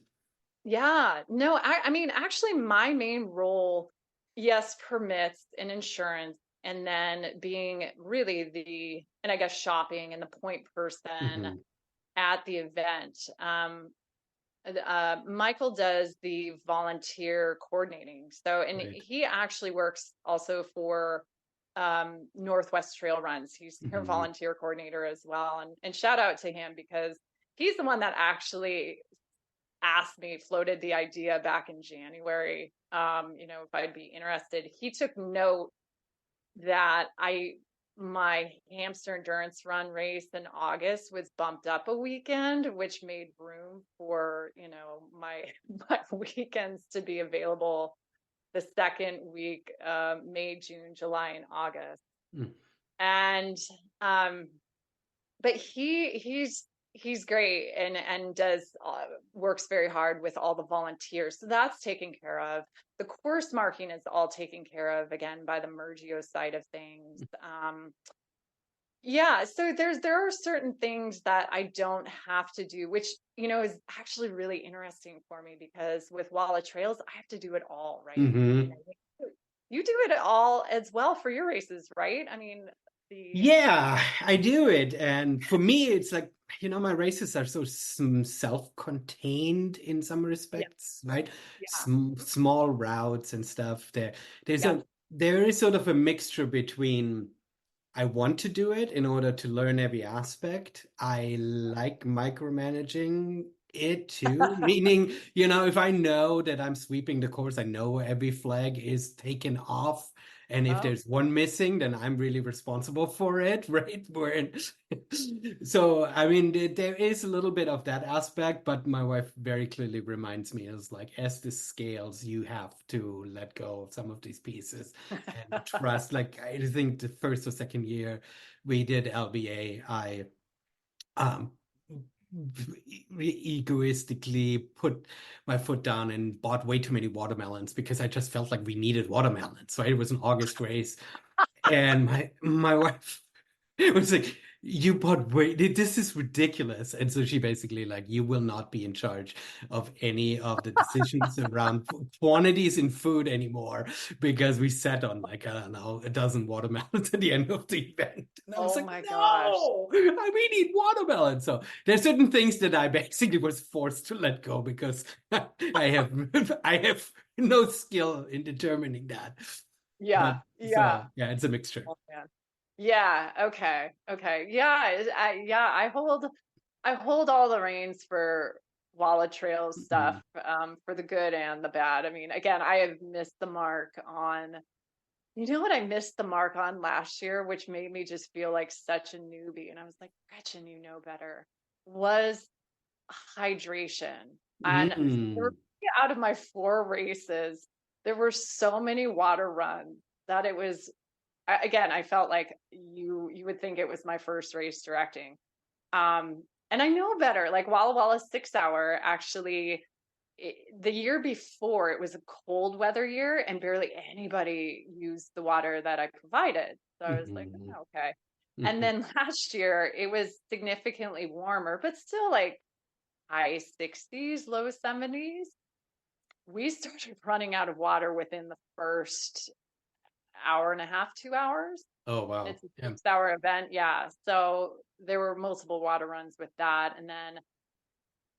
Yeah, no, I mean, actually, my main role, yes, permits and insurance, and then being really and I guess shopping and the point person Hmm. at the event. Michael does the volunteer coordinating. So, and Right. he actually works also for Northwest Trail Runs. He's their Hmm. volunteer coordinator as well. And shout out to him because he's the one that actually asked me, floated the idea back in January, if I'd be interested. He took note that my hamster endurance run race in August was bumped up a weekend, which made room for, my my weekends to be available the second week, May, June, July, and August. Mm. And um, but he's great and does works very hard with all the volunteers, so that's taken care of. The course marking is all taken care of again by the Mergio side of things. Yeah, so there are certain things that I don't have to do, which is actually really interesting for me because with Walla Trails I have to do it all, right? I mean, Hmm. I think you do it all as well for your races, right? I mean, the Yeah, I do it. And for me, it's like, my races are so self-contained in some yeah, respects, right? yeah, Small routes and stuff. There's yeah. a there is sort of a mixture between I want to do it in order to learn every aspect. I like micromanaging it too, meaning, if I know that I'm sweeping the course, I know every flag is taken off. And if Oh, there's one missing, then I'm really responsible for it, right? So, I mean, there is a little bit of that aspect, but my wife very clearly reminds me is like, as this scales, you have to let go of some of these pieces and trust. Like I think the first or second year we did LBA, I um egoistically put my foot down and bought way too many watermelons because I just felt like we needed watermelons. Right? It was an August race, and my wife it was like, you bought way, this is ridiculous. And so she basically like, you will not be in charge of any of the decisions around quantities in food anymore because we sat on like, I don't know, a dozen watermelons at the end of the event. And I was oh like, my gosh. no, we need watermelon. So there's certain things that I basically was forced to let go because I have no skill in determining that. But Yeah, yeah. so yeah, it's a mixture. Oh man. Yeah, okay. Okay. Yeah, yeah, I hold all the reins for Walla Trails stuff, Mhm. for the good and the bad. I mean, again, I have missed the mark on, what I missed the mark on last year, which made me just feel like such a newbie. And I was like, Gretchen, you know better, was hydration. And Mm. 3 out of my 4 races, there were so many water runs that it was, again, I felt like you would think it was my first race directing. And I know better. Like Walla Walla 6 hour, actually, the year before it was a cold weather year, and barely anybody used the water that I provided. So I was like, Mhm. oh, okay. And Mhm. then last year it was significantly warmer, but still like high 60s, low 70s. We started running out of water within the first hour and a half, 2 hours. Oh And wow. it's a Yeah. 6 hour event. Yeah. So there were multiple water runs with that. And then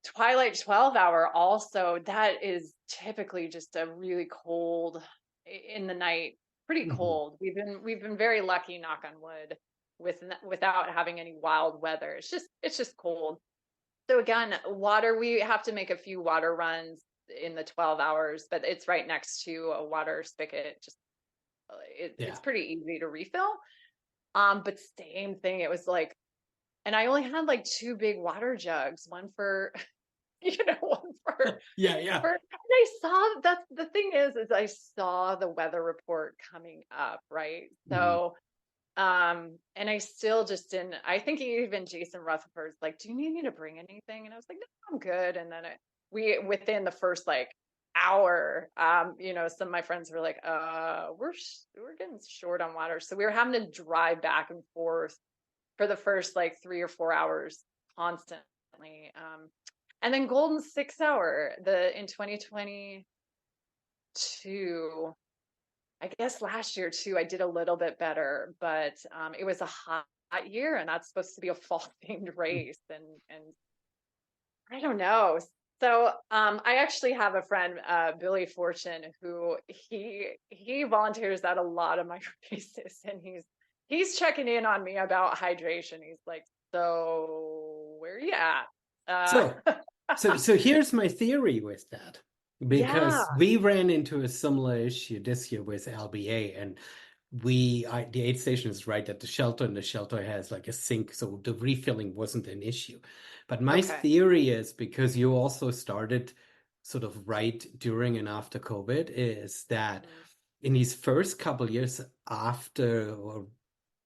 Twilight 12 hour also, that is typically just a really cold in the night, pretty Mhm. cold. We've been very lucky, knock on wood, without having any wild weather. It's just cold. So again, water, we have to make a few water runs in the 12 hours, but it's right next to a water spigot. Just it's Yeah. pretty easy to refill. But same thing. It was like, and I only had like 2 big water jugs, one for, one Yeah, yeah. and I saw, that's the thing is I saw the weather report coming up, right? Mhm. So, and I still just didn't, I think even Jason Rutherford's like, do you need me to bring anything? And I was like, no, I'm good. And then within the first like hour, some of my friends were like, we're getting short on water. So we were having to drive back and forth for the first like 3 or 4 hours constantly. And then Golden 6 Hour, in 2022, I guess last year too, I did a little bit better, but it was a hot year, and that's supposed to be a fall themed race. And I don't know. So I actually have a friend, Billy Fortune, who he volunteers at a lot of my races, and he's checking in on me about hydration. He's like, "So where are you at?" So, so here's my theory with that, Yeah. because we ran into a similar issue this year with LBA, and the aid station is right at the shelter, and the shelter has like a sink, so the refilling wasn't an issue. But my Okay. theory is, because you also started sort of right during and after COVID, is that Mhm. in these first couple years after or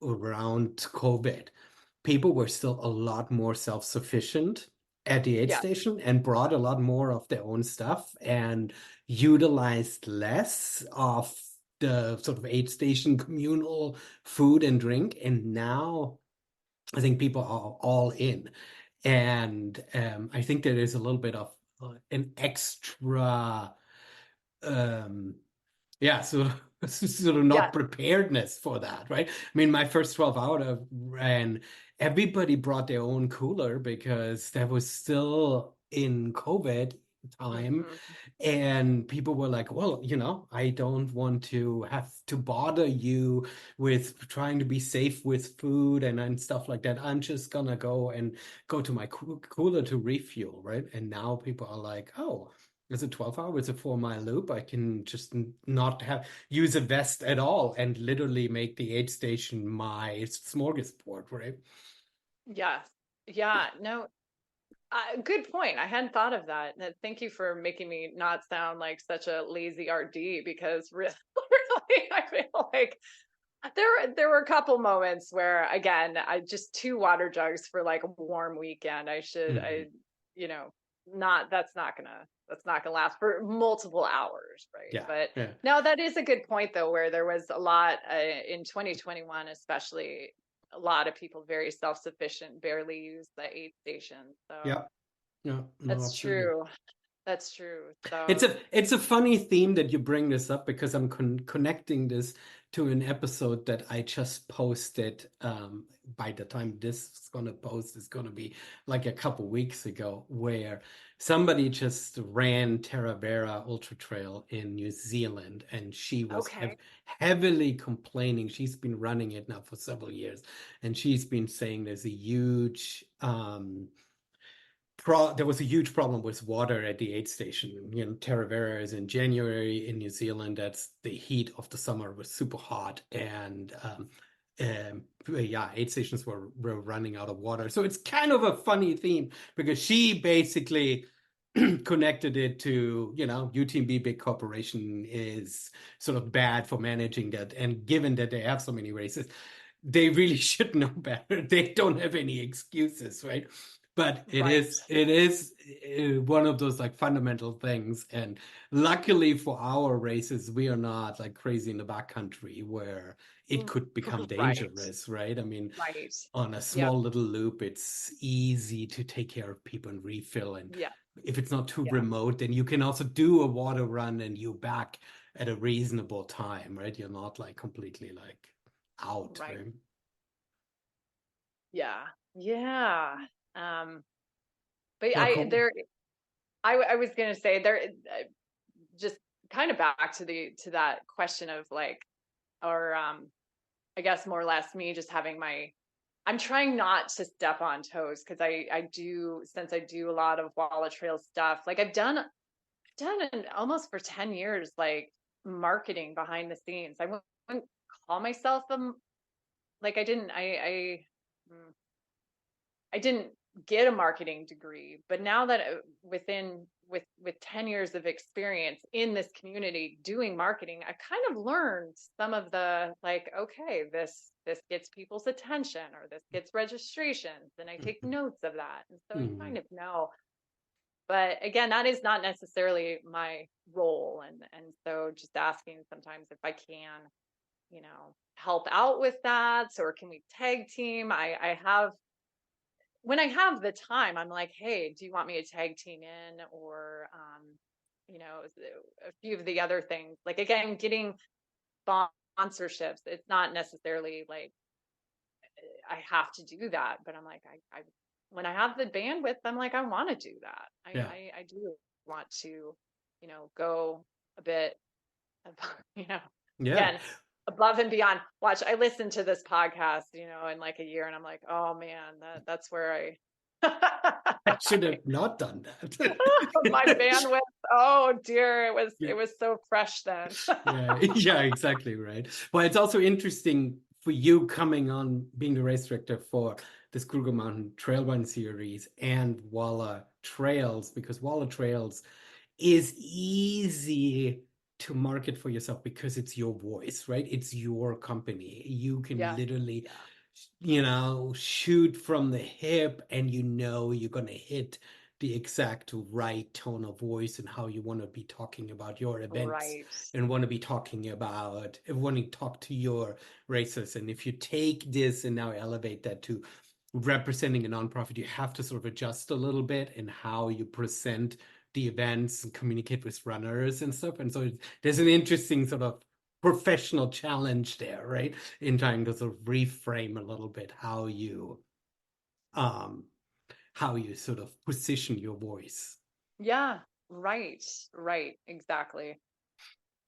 around COVID, people were still a lot more self-sufficient at the aid Yeah. station and brought a lot more of their own stuff and utilized less of the sort of aid station communal food and drink. And now I think people are all in. And I think there is a little bit of an extra um, yeah, so sort of not Yes. preparedness for that, right? I mean, my first 12 hour ran, everybody brought their own cooler because that was still in COVID time. Hmm. And people were like, well, I don't want to have to bother you with trying to be safe with food and stuff like that. I'm just gonna go to my cooler to refuel, right? And now people are like, oh, it's a 12 hour, it's a 4 mile loop. I can just not use a vest at all and literally make the aid station my smorgasbord, right? Yes. Yeah. No, good point. I hadn't thought of that. Thank you for making me not sound like such a lazy RD, because really, really, I feel like there were a couple moments where, again, I just 2 water jugs for like a warm weekend. Mhm. You know, not that's not gonna last for multiple hours, right? Yeah, But yeah. no, that is a good point though, where there was a lot in 2021, especially a lot of people very self-sufficient, barely use the aid station. So Yeah, yeah, no, that's absolutely. true. That's true. It's So a funny theme that you bring this up, because I'm connecting this to an episode that I just posted. By the time this is gonna post, is gonna be like a couple weeks ago, where somebody just ran Terra Vera Ultra Trail in New Zealand, and she was okay. heavily complaining. She's been running it now for several years, and she's been saying there's a huge there was a huge problem with water at the aid station. Terra Vera is in January in New Zealand. That's the heat of the summer, was super hot, and yeah, aid stations were running out of water. So it's kind of a funny theme, because she basically connected it to, UTMB big corporation is sort of bad for managing that, and given that they have so many races, they really should know better. They don't have any excuses, right? But it Right. is it is one of those like fundamental things. And luckily for our races, we are not like crazy in the backcountry where it Mm, could become right. dangerous, right? I mean, Right. on a Yep. small little loop, it's easy to take care of people and refill. And Yeah. if it's not too Yeah. remote, then you can also do a water run and you back at a reasonable time, right? You're not like completely like out, Right. right? Yeah. Yeah. Um, but Well, cool. I was gonna say just kind of back to to that question of like, or I guess more or less me just having I'm trying not to step on toes, because I do, since I do a lot of Walla Trail stuff. Like I've done it almost for 10 years, like marketing behind the scenes. Wouldn't call myself like mm, I didn't get a marketing degree, but now that with 10 years of experience in this community doing marketing, I kind of learned some of the, like, okay, this gets people's attention, or this gets registrations, and I take Mhm. notes of that. And so I kind Mhm. of know. But again, that is not necessarily my role. And so just asking sometimes if I can, help out with that, or can we tag team? I have when I have the time, I'm like, hey, do you want me to tag team in, or a few of the other things, like, again, getting sponsorships. It's not necessarily like I have to do that, but I'm like, I when I have the bandwidth, I'm like, I want to do that. Yeah. I do want to, go a bit, Yeah. again, above and beyond. Watch, I listened to this podcast, in like a year, and I'm like, oh man, that's where I should have not done that. my bandwidth. Oh dear, Yeah. it was so fresh then. Yeah, yeah, exactly right. Well, it's also interesting for you coming on being the race director for this Cougar Mountain Trail Run series and Walla Trails, because Walla Trails is easy to market for yourself because it's your voice, right? It's your company. You can Yeah, literally, yeah, shoot from the hip, and you're going to hit the exact right tone of voice and how you want to be talking about your events right. and want to talk to your racers. And if you take this and now elevate that to representing a nonprofit, you have to sort of adjust a little bit in how you present the events and communicate with runners and stuff. And so there's an interesting sort of professional challenge there, right? In trying to sort of reframe a little bit um how you sort of position your voice. Yeah, right, right, exactly.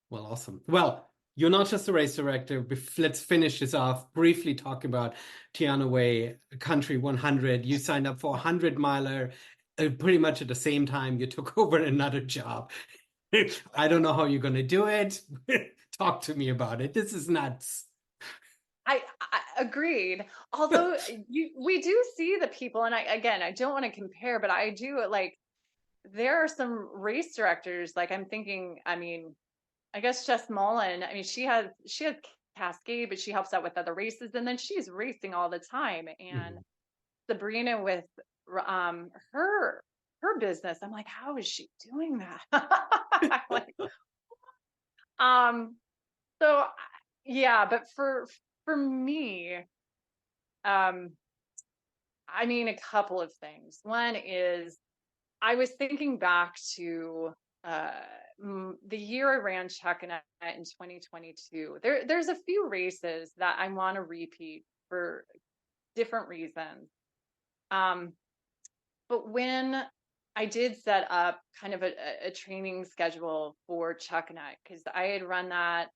Well, awesome. Well, you're not just a race director. Let's finish this off briefly talking about Teanaway Country 100. You signed up for a 100-miler pretty much at the same time you took over another job. I don't know how you're going to do it. Talk to me about it. This is nuts. I agreed. Although we do see the people, and I don't want to compare, but I do, like, there are some race directors. Like, I'm thinking, I mean, I guess Jess Mullen. I mean, she has Cascade, but she helps out with other races, and then she's racing all the time. And Mhm. Sabrina with her business. I'm like, how is she doing that? I'm like, um, so yeah, but for me, um, I mean, a couple of things. One is I was thinking back to uh, the year I ran Chuckanut in 2022. There's a few races that I want to repeat for different reasons. Um, but when I did set up kind of a training schedule for Chuckanut, because I had run that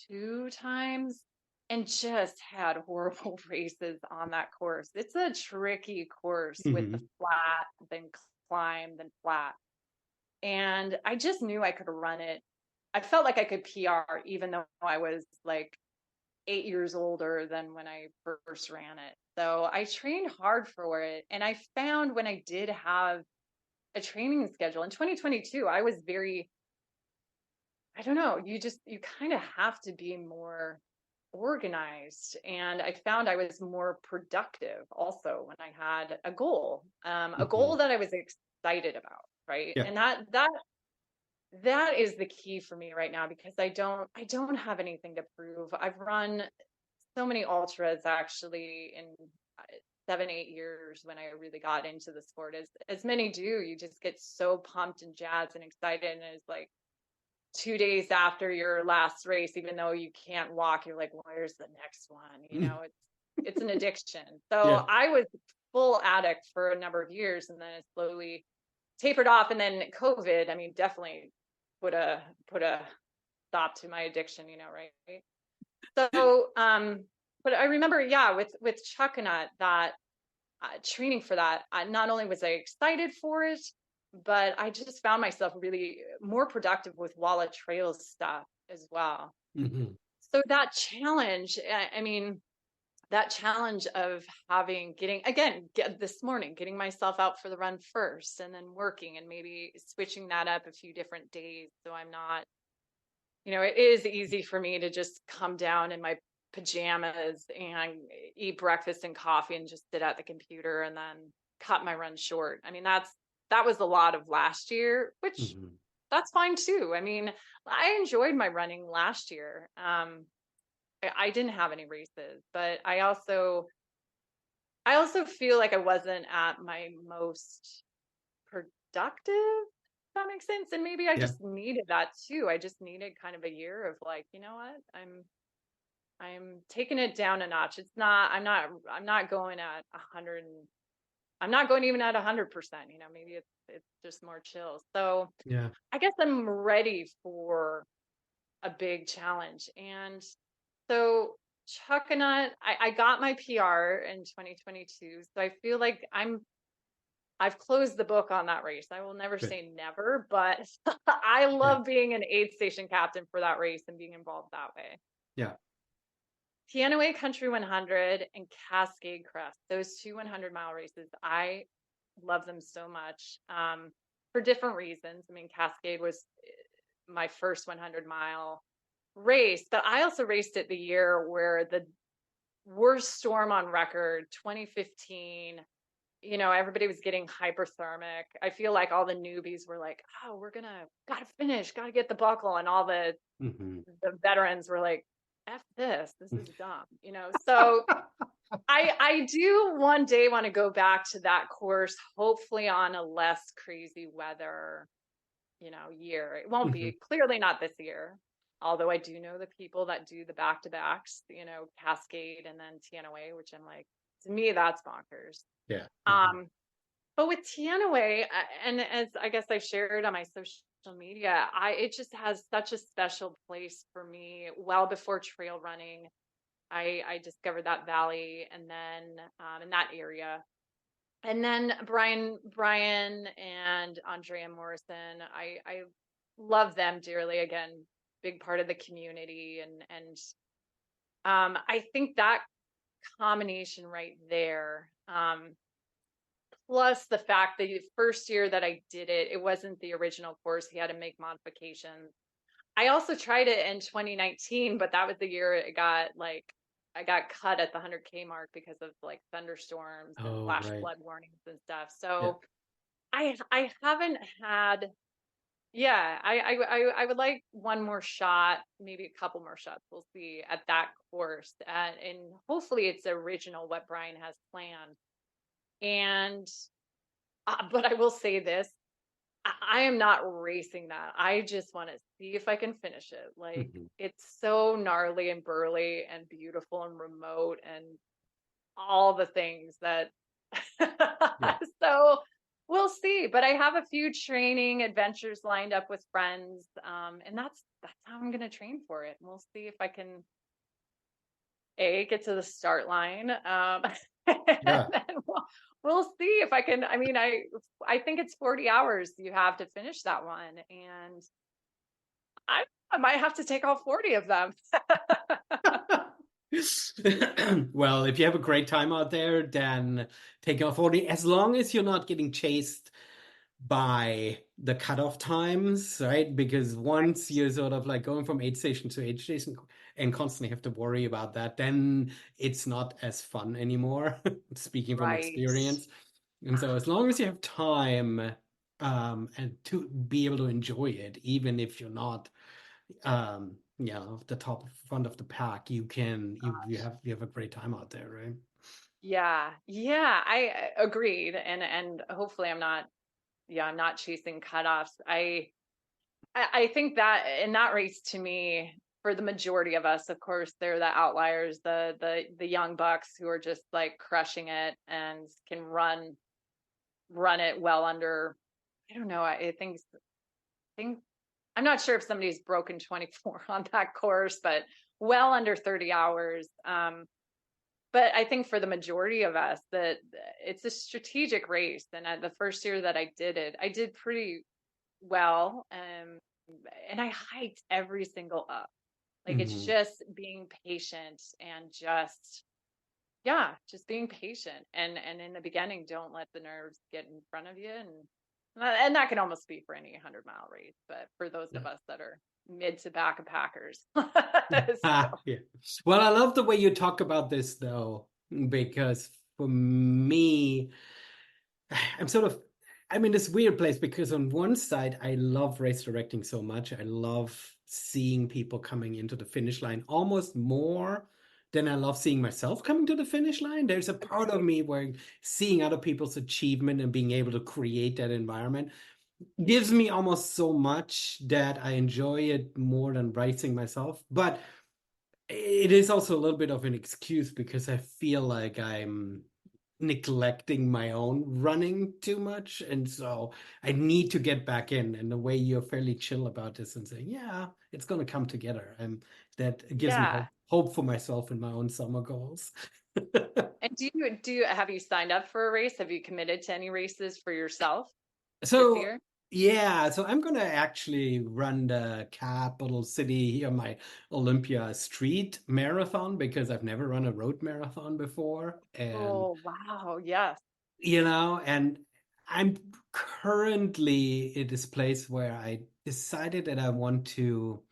2 times and just had horrible races on that course. It's a tricky course with the Mhm. flat, then climb, then flat. And I just knew I could run it. I felt like I could PR, even though I was like 8 years older than when I first ran it. So I trained hard for it. And I found when I did have a training schedule in 2022, I was very, I don't know, you kind of have to be more organized. And I found I was more productive also when I had a goal Mhm. that I was excited about. Right. Yeah. And that is the key for me right now, because I don't have anything to prove. I've run so many ultras actually in 7, 8 years when I really got into the sport. As many do, you just get so pumped and jazzed and excited, and it's like 2 days after your last race, even though you can't walk, you're like, where's the next one? It's an addiction. So Yeah. I was full addict for a number of years, and then it slowly tapered off. And then COVID, I mean, definitely put a stop to my addiction, right? So, but I remember, yeah, with Chuckanut, that training for that, not only was I excited for it, but I just found myself really more productive with Walla Trails stuff as well. Mhm. So that challenge, I mean, that challenge of this morning, getting myself out for the run first, and then working and maybe switching that up a few different days. So I'm not, it is easy for me to just come down in my pajamas and eat breakfast and coffee and just sit at the computer and then cut my run short. I mean, that was a lot of last year, which Mhm. that's fine too. I mean, I enjoyed my running last year. I didn't have any races, but I also I also feel like I wasn't at my most productive, if that makes sense. And maybe I Yeah. just needed that too. I just needed kind of a year of like, you know what? I'm taking it down a notch. I'm not going at 100 I'm not going even at 100%, maybe it's just more chill. So Yeah. I guess I'm ready for a big challenge. And so Chuckanut, I got my PR in 2022. So I feel like I've closed the book on that race. I will never Good. say never, but I Yeah. love being an aid station captain for that race and being involved that way. Yeah. Teanaway Country 100 and Cascade Crest, those two 100-mile races, I love them so much for different reasons. I mean, Cascade was my first 100-mile race, but I also raced it the year where the worst storm on record, 2015, everybody was getting hyperthermic. I feel like all the newbies were like, oh, gotta finish, gotta get the buckle. And all Hmm. the veterans were like, F this is dumb, So I do one day want to go back to that course, hopefully on a less crazy weather, year. It won't Hmm. be, clearly not this year. Although I do know the people that do the back-to-backs, Cascade and then Teanaway, which I'm like, to me, that's bonkers. Yeah. Hmm. Um, but with Teanaway, and as I guess I shared on my social media, it just has such a special place for me. Well before trail running, I discovered that valley, and then in that area, and then Brian and Andrea Morrison, I love them dearly. Again, big part of the community, and I think that combination right there. Plus the fact that the first year that I did it, it wasn't the original course. He had to make modifications. I also tried it in 2019, but that was the year I got cut at the 100K mark because of like thunderstorms and Oh, flash right. flood warnings and stuff. Yeah. So I haven't had yeah, I would like one more shot, maybe a couple more shots. We'll see at that course. And hopefully it's original what Brian has planned. And but I will say this, I am not racing that. I just want to see if I can finish it. Like Hmm. it's so gnarly and burly and beautiful and remote and all the things that Yeah. so we'll see. But I have a few training adventures lined up with friends. And that's how I'm gonna train for it. And we'll see if I can get to the start line. And Yeah. then we'll see if I can. I mean, I think it's 40 hours you have to finish that one, and I might have to take all 40 of them. Well, if you have a great time out there, then take off 40. As long as you're not getting chased by the cutoff times, right? Because once Right. you're sort of like going from aid station to aid station and constantly have to worry about that, then it's not as fun anymore, speaking from Right. experience. And so as long as you have time, and to be able to enjoy it, even if you're not the top front of the pack, you have a great time out there, right? Yeah. Yeah. I agreed. And hopefully I'm not chasing cutoffs. I think that in that race, to me, for the majority of us, of course, they're the outliers, the young bucks who are just like crushing it and can run it well under, I don't know. I think I'm not sure if somebody's broken 24 on that course, but well under 30 hours. But I think for the majority of us that it's a strategic race. And the first year that I did it, I did pretty well. And I hiked every single up. Like it's Hmm. just being patient and just being patient. And in the beginning, don't let the nerves get in front of you. And that can almost be for any 100-mile race, but for those Yeah. of us that are mid to back packers. Ah, So yeah. Well, I love the way you talk about this though, because for me, I'm sort of, I'm in this weird place because on one side, I love race directing so much. I love seeing people coming into the finish line almost more then I love seeing myself coming to the finish line. There's a part of me where seeing other people's achievement and being able to create that environment gives me almost so much that I enjoy it more than racing myself. But it is also a little bit of an excuse because I feel like I'm neglecting my own running too much. And so I need to get back in. And the way you're fairly chill about this and saying, yeah, it's going to come together. And that gives me Yeah. hope for myself and my own summer goals. And do you have you signed up for a race? Have you committed to any races for yourself this So year? yeah, so I'm gonna actually run the capital city here, my Olympia street marathon because I've never run a road marathon before. And Oh, wow. Yes. and I'm currently at this place where I decided that I want to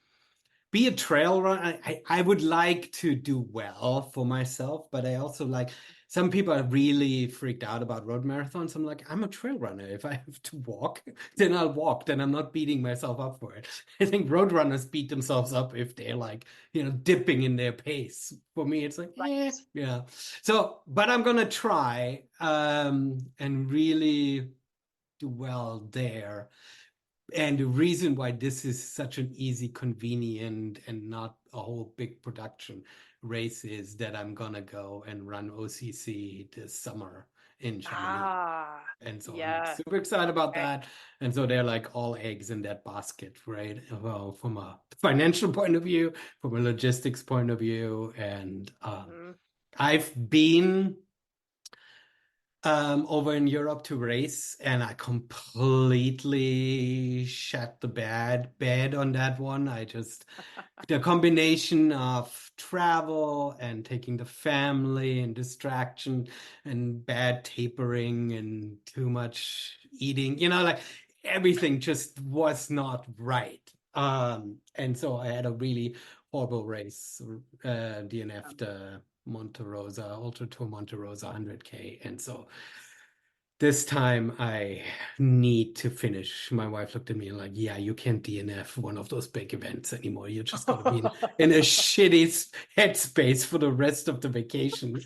be a trail runner. I would like to do well for myself, but I also like some people are really freaked out about road marathons. I'm like, I'm a trail runner. If I have to walk, then I'll walk. Then I'm not beating myself up for it. I think road runners beat themselves up if they're like, dipping in their pace. For me, it's like, Right. yeah. So, but I'm gonna try and really do well there. And the reason why this is such an easy, convenient, and not a whole big production race is that I'm gonna go and run OCC this summer in Chamonix. Ah, And so I'm yes. super excited about Okay. that. And so they're like all eggs in that basket, right? Well, from a financial point of view, from a logistics point of view. And Mhm. I've been over in Europe to race, and I completely shat the bed on that one. I just the combination of travel and taking the family and distraction and bad tapering and too much eating, like everything just was not right. And so I had a really horrible race, DNF the Monte Rosa, Ultra Tour Monte Rosa 100K. And so this time I need to finish. My wife looked at me and like, yeah, you can't DNF one of those big events anymore. You're just going to be in a shitty headspace for the rest of the vacation.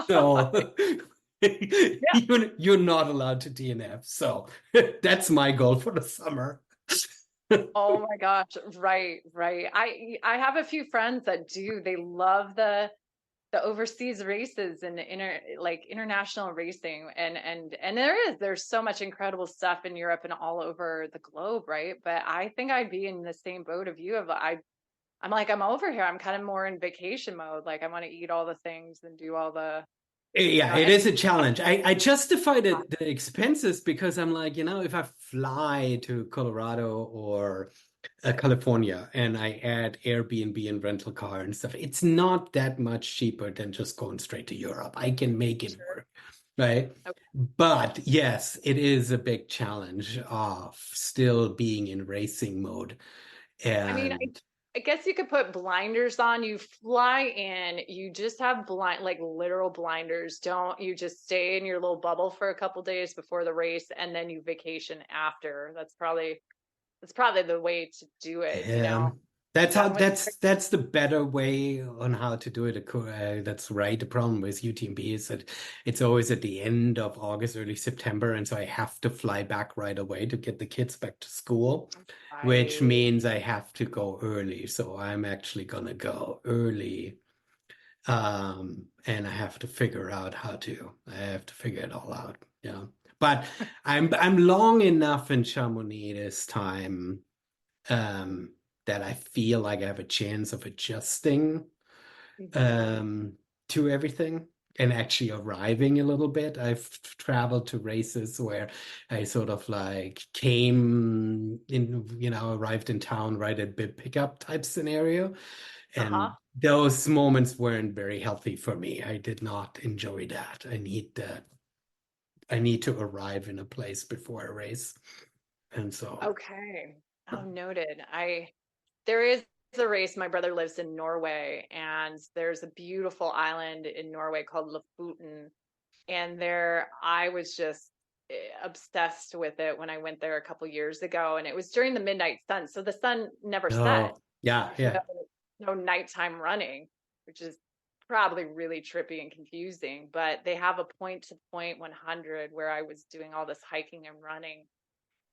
So Yeah. you're not allowed to DNF. So that's my goal for the summer. Oh my gosh. Right, right. I have a few friends that do. They love the overseas races and international racing, and there's so much incredible stuff in Europe and all over the globe, right? But I think I'd be in the same boat of you. I'm like, I'm over here. I'm kind of more in vacation mode. Like I want to eat all the things and do all the, Yeah, it and is a challenge. I justified the expenses because I'm like, if I fly to Colorado or California and I add Airbnb and rental car and stuff, it's not that much cheaper than just going straight to Europe. I can make it sure. work, right? Okay. But yes, it is a big challenge of still being in racing mode. I mean, And I guess you could put blinders on. You fly in, you just have like literal blinders. Don't you just stay in your little bubble for a couple days before the race and then you vacation after. That's probably the way to do it. that's how Done with that's the better way on how to do it. That's right. The problem with UTMB is that it's always at the end of August, early September, and so I have to fly back right away to get the kids back to school, which I means I have to go early. So I'm actually gonna go early. And I have to figure out I have to figure it all out. Yeah. But I'm long enough in Chamonix this time um, that I feel like I have a chance of adjusting Mhm. um, to everything and actually arriving a little bit. I've traveled to races where I sort of like came in, arrived in town right at big pickup type scenario. Uh-huh. And those moments weren't very healthy for me. I did not enjoy that. I need to arrive in a place before a race. And so, Okay. Oh, noted. There is a race. My brother lives in Norway, and there's a beautiful island in Norway called Lofoten. And there, I was just obsessed with it when I went there a couple years ago. And it was during the midnight sun, so the sun never set. oh, yeah, There's yeah. no nighttime running, which is probably really trippy and confusing, but they have a point to point 100 where I was doing all this hiking and running.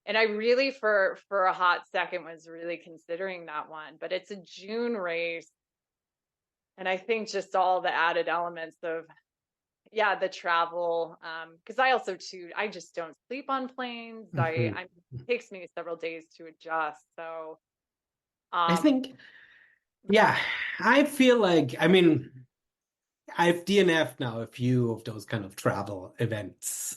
And I really for a hot second was really considering that one, but it's a June race. And I think just all the added elements of, yeah, the travel, because I also too, I just don't sleep on planes. Mhm. It takes me several days to adjust. So, I um, think, yeah, I feel like, I mean, I've DNF'd now a few of those kind of travel events.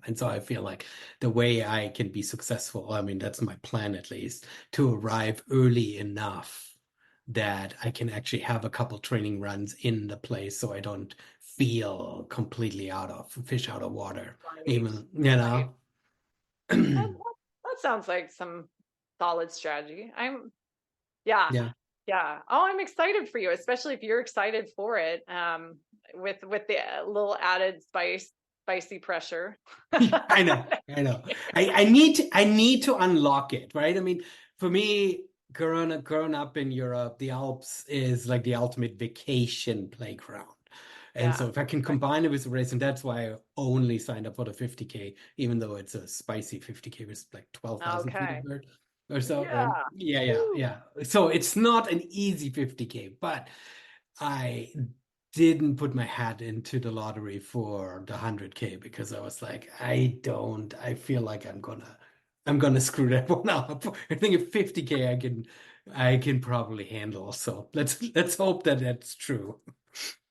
And so I feel like the way I can be successful, I mean, that's my plan at least, to arrive early enough that I can actually have a couple training runs in the place so I don't feel completely out of fish out of water. right, Even, right. That, that sounds like some solid strategy. Yeah, yeah. yeah. Oh, I'm excited for you, especially if you're excited for it. With the little added spicy pressure. I know, I know. I need to unlock it, right? I mean, for me, growing up in Europe, the Alps is like the ultimate vacation playground. And so Yeah. if I can Right. combine it with the race, and that's why I only signed up for the 50K, even though it's a spicy 50K with like 12,000 feet of Okay. vert or so. Yeah. Yeah, yeah, Woo. yeah. So it's not an easy 50K, but I didn't put my hat into the lottery for the 100K because I was like, I feel like I'm gonna screw that one up. I think if 50K I can probably handle. So let's hope that that's true.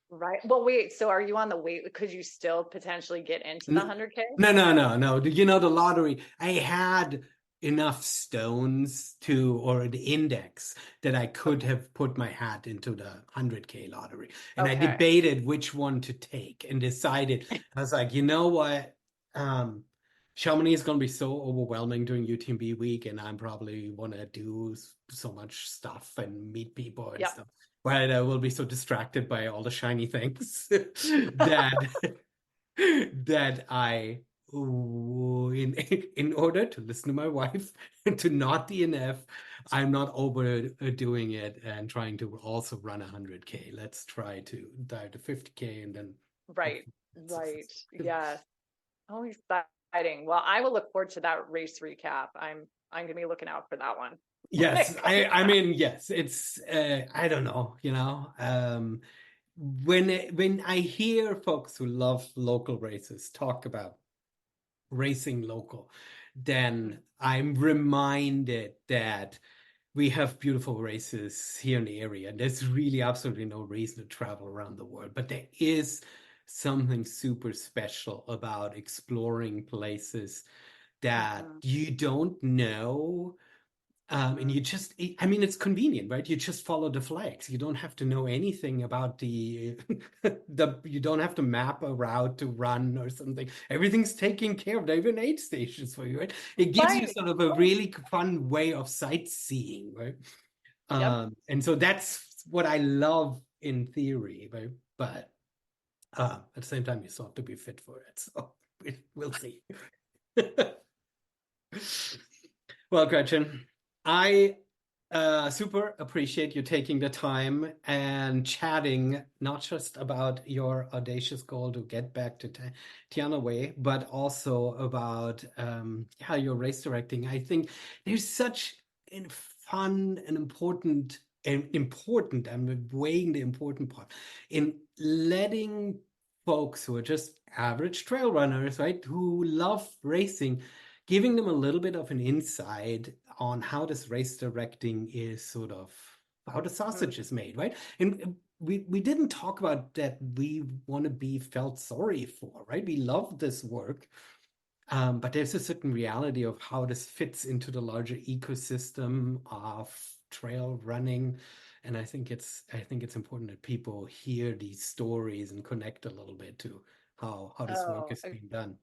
Right. Well, wait. So are you on the wait? Could you still potentially get into the N- 100K? No, no, no, no. You know, the lottery, I had enough stones to, or the index that I could Okay. have put my hat into the 100K lottery. And I Okay. debated which one to take and decided, I was like, you know what? Chamonix is going to be so overwhelming during UTMB week, and I'm probably want to do so much stuff and meet people and Yep. stuff. But I will be so distracted by all the shiny things that that I, in order to listen to my wife, to not DNF, I'm not overdoing it and trying to also run 100K. Let's try to dive to 50K and then Right. hopefully it's Right. successful. Yes. Oh, exciting. Well, I will look forward to that race recap. I'm gonna be looking out for that one when Yes, it comes I out. mean, yes, it's I don't know, when I hear folks who love local races talk about racing local, then I'm reminded that we have beautiful races here in the area. And there's really absolutely no reason to travel around the world, but there is something super special about exploring places that Mhm. you don't know and Mhm. you just, I mean, it's convenient, right? You just follow the flags. You don't have to know anything about you don't have to map a route to run or something. Everything's taken care of. There are even aid stations for you, right? It gives you Right. sort of a really fun way of sightseeing, right? Yep. And so that's what I love in theory, right? But at the same time, you still have to be fit for it. So we'll see. Well, Gretchen, I super appreciate you taking the time and chatting, not just about your audacious goal to get back to Teanaway, but also about how your race directing. I think there's such a fun and important, I'm weighing the important part, in letting folks who are just average trail runners, right, who love racing, giving them a little bit of an insight on how this race directing is sort of how the Mhm. sausage is made, right? And we didn't talk about that we want to be felt sorry for, right? We love this work, but there's a certain reality of how this fits into the larger ecosystem of trail running. And I think it's important that people hear these stories and connect a little bit to how this work Oh, is being done.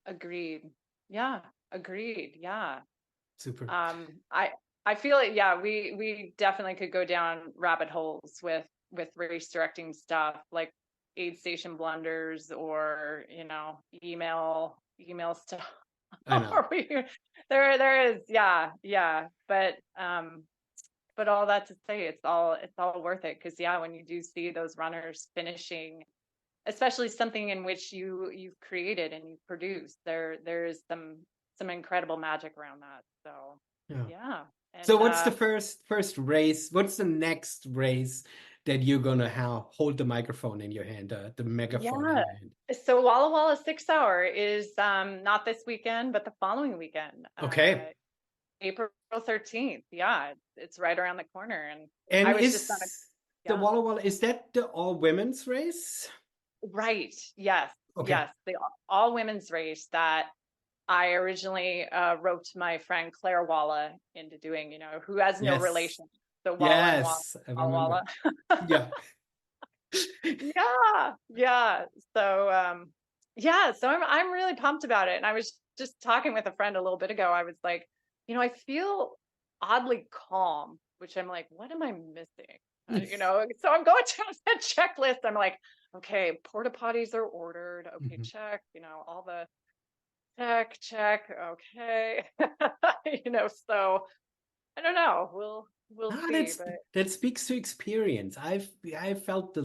agreed. Yeah, agreed. Yeah. Super. Um, I I feel it. Yeah, we definitely could go down rabbit holes with race directing stuff like aid station blunders or email stuff. I know. There is, yeah, yeah. But but all that to say, it's all worth it. Because yeah, when you do see those runners finishing, especially something in which you've created and you've produced, there's some incredible magic around that. So yeah. And so what's the first race? What's the next race that you're gonna hold the microphone in your hand, the megaphone in your hand? So Walla Walla 6 Hour is not this weekend, but the following weekend. Okay. April 13th. Yeah, it's right around the corner. And I was is the Walla Walla, is that the all women's race? Right. Yes. Okay. Yes. The all women's race that I originally roped my friend Claire Walla into doing, who has no relation. So Walla and Walla. Walla. Yeah. Yeah. So so I'm really pumped about it. And I was just talking with a friend a little bit ago. I was like, I feel oddly calm, which I'm like, what am I missing? So I'm going down the checklist. I'm like, okay, porta potties are ordered. Okay, check, all the check. Okay. So I don't know. We'll see. That speaks to experience. I've felt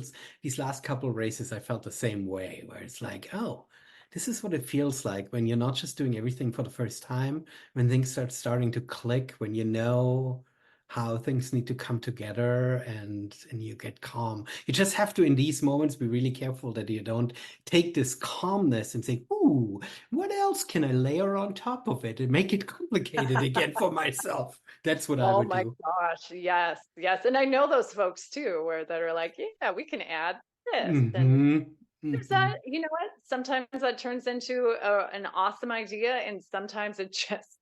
these last couple of races, I felt the same way, where it's like, oh, this is what it feels like when you're not just doing everything for the first time, when things starting to click, when you know how things need to come together and you get calm. You just have to, in these moments, be really careful that you don't take this calmness and say, ooh, what else can I layer on top of it and make it complicated again for myself? That's what I would do. Oh my gosh, yes. And I know those folks too, where that are like, yeah, we can add this. And that, you know what? Sometimes that turns into an awesome idea, and sometimes it just,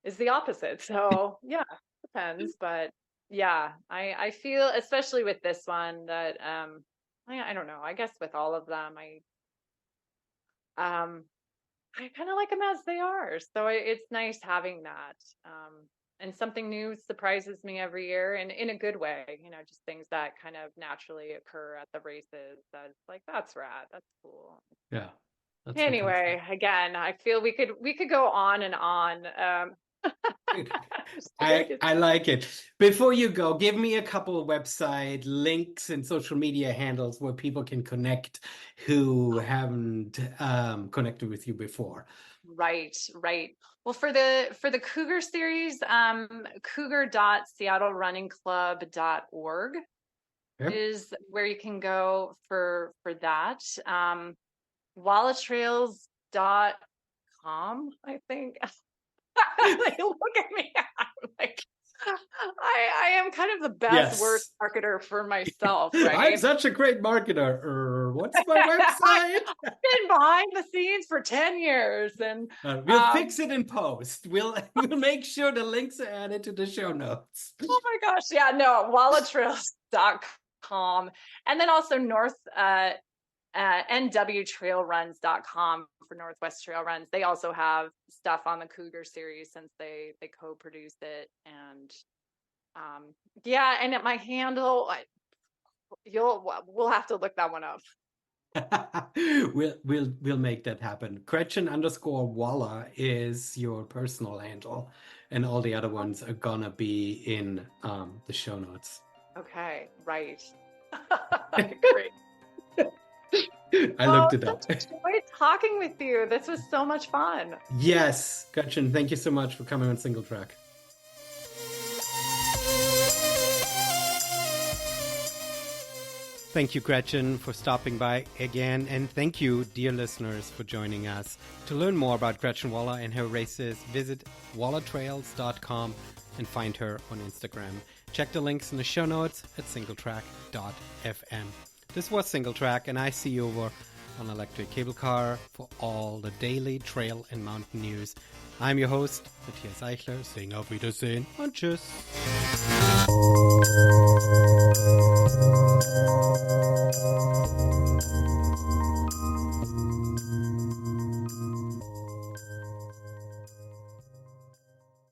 is the opposite. So yeah, depends. But yeah, I feel, especially with this one, that I don't know. I guess with all of them, I kind of like them as they are. So it's nice having that. And something new surprises me every year, and in a good way, just things that kind of naturally occur at the races. That's like, that's rad. That's cool. Yeah. Anyway, again, I feel we could go on and on. I like it. Before you go, give me a couple of website links and social media handles where people can connect who haven't connected with you before. Right. Well, for the Cougar series, cougar.seattlerunningclub.org is where you can go for that. WallaTrails.com, I think. Like, look at me. I'm like, I am kind of the best worst marketer for myself, right? I'm such a great marketer. What's my website? I've been behind the scenes for 10 years, and we'll fix it in post. We'll make sure the links are added to the show notes. Oh my gosh, yeah, no, WallaTrails.com, and then also nwtrailruns.com for Northwest Trail Runs. They also have stuff on the Cougar series since they co-produced it. And and at my handle, we'll have to look that one up. We'll make that happen. Gretchen_Walla is your personal handle, and all the other ones are gonna be in the show notes. Okay, right. Great. I looked it up. I enjoyed talking with you. This was so much fun. Yes, Gretchen, thank you so much for coming on Singletrack. Thank you, Gretchen, for stopping by again. And thank you, dear listeners, for joining us. To learn more about Gretchen Walla and her races, visit wallatrails.com and find her on Instagram. Check the links in the show notes at singletrack.fm. This was Singletrack, and I see you over on Electric Cable Car for all the daily trail and mountain news. I'm your host, Matthias Eichler, saying auf Wiedersehen und tschüss.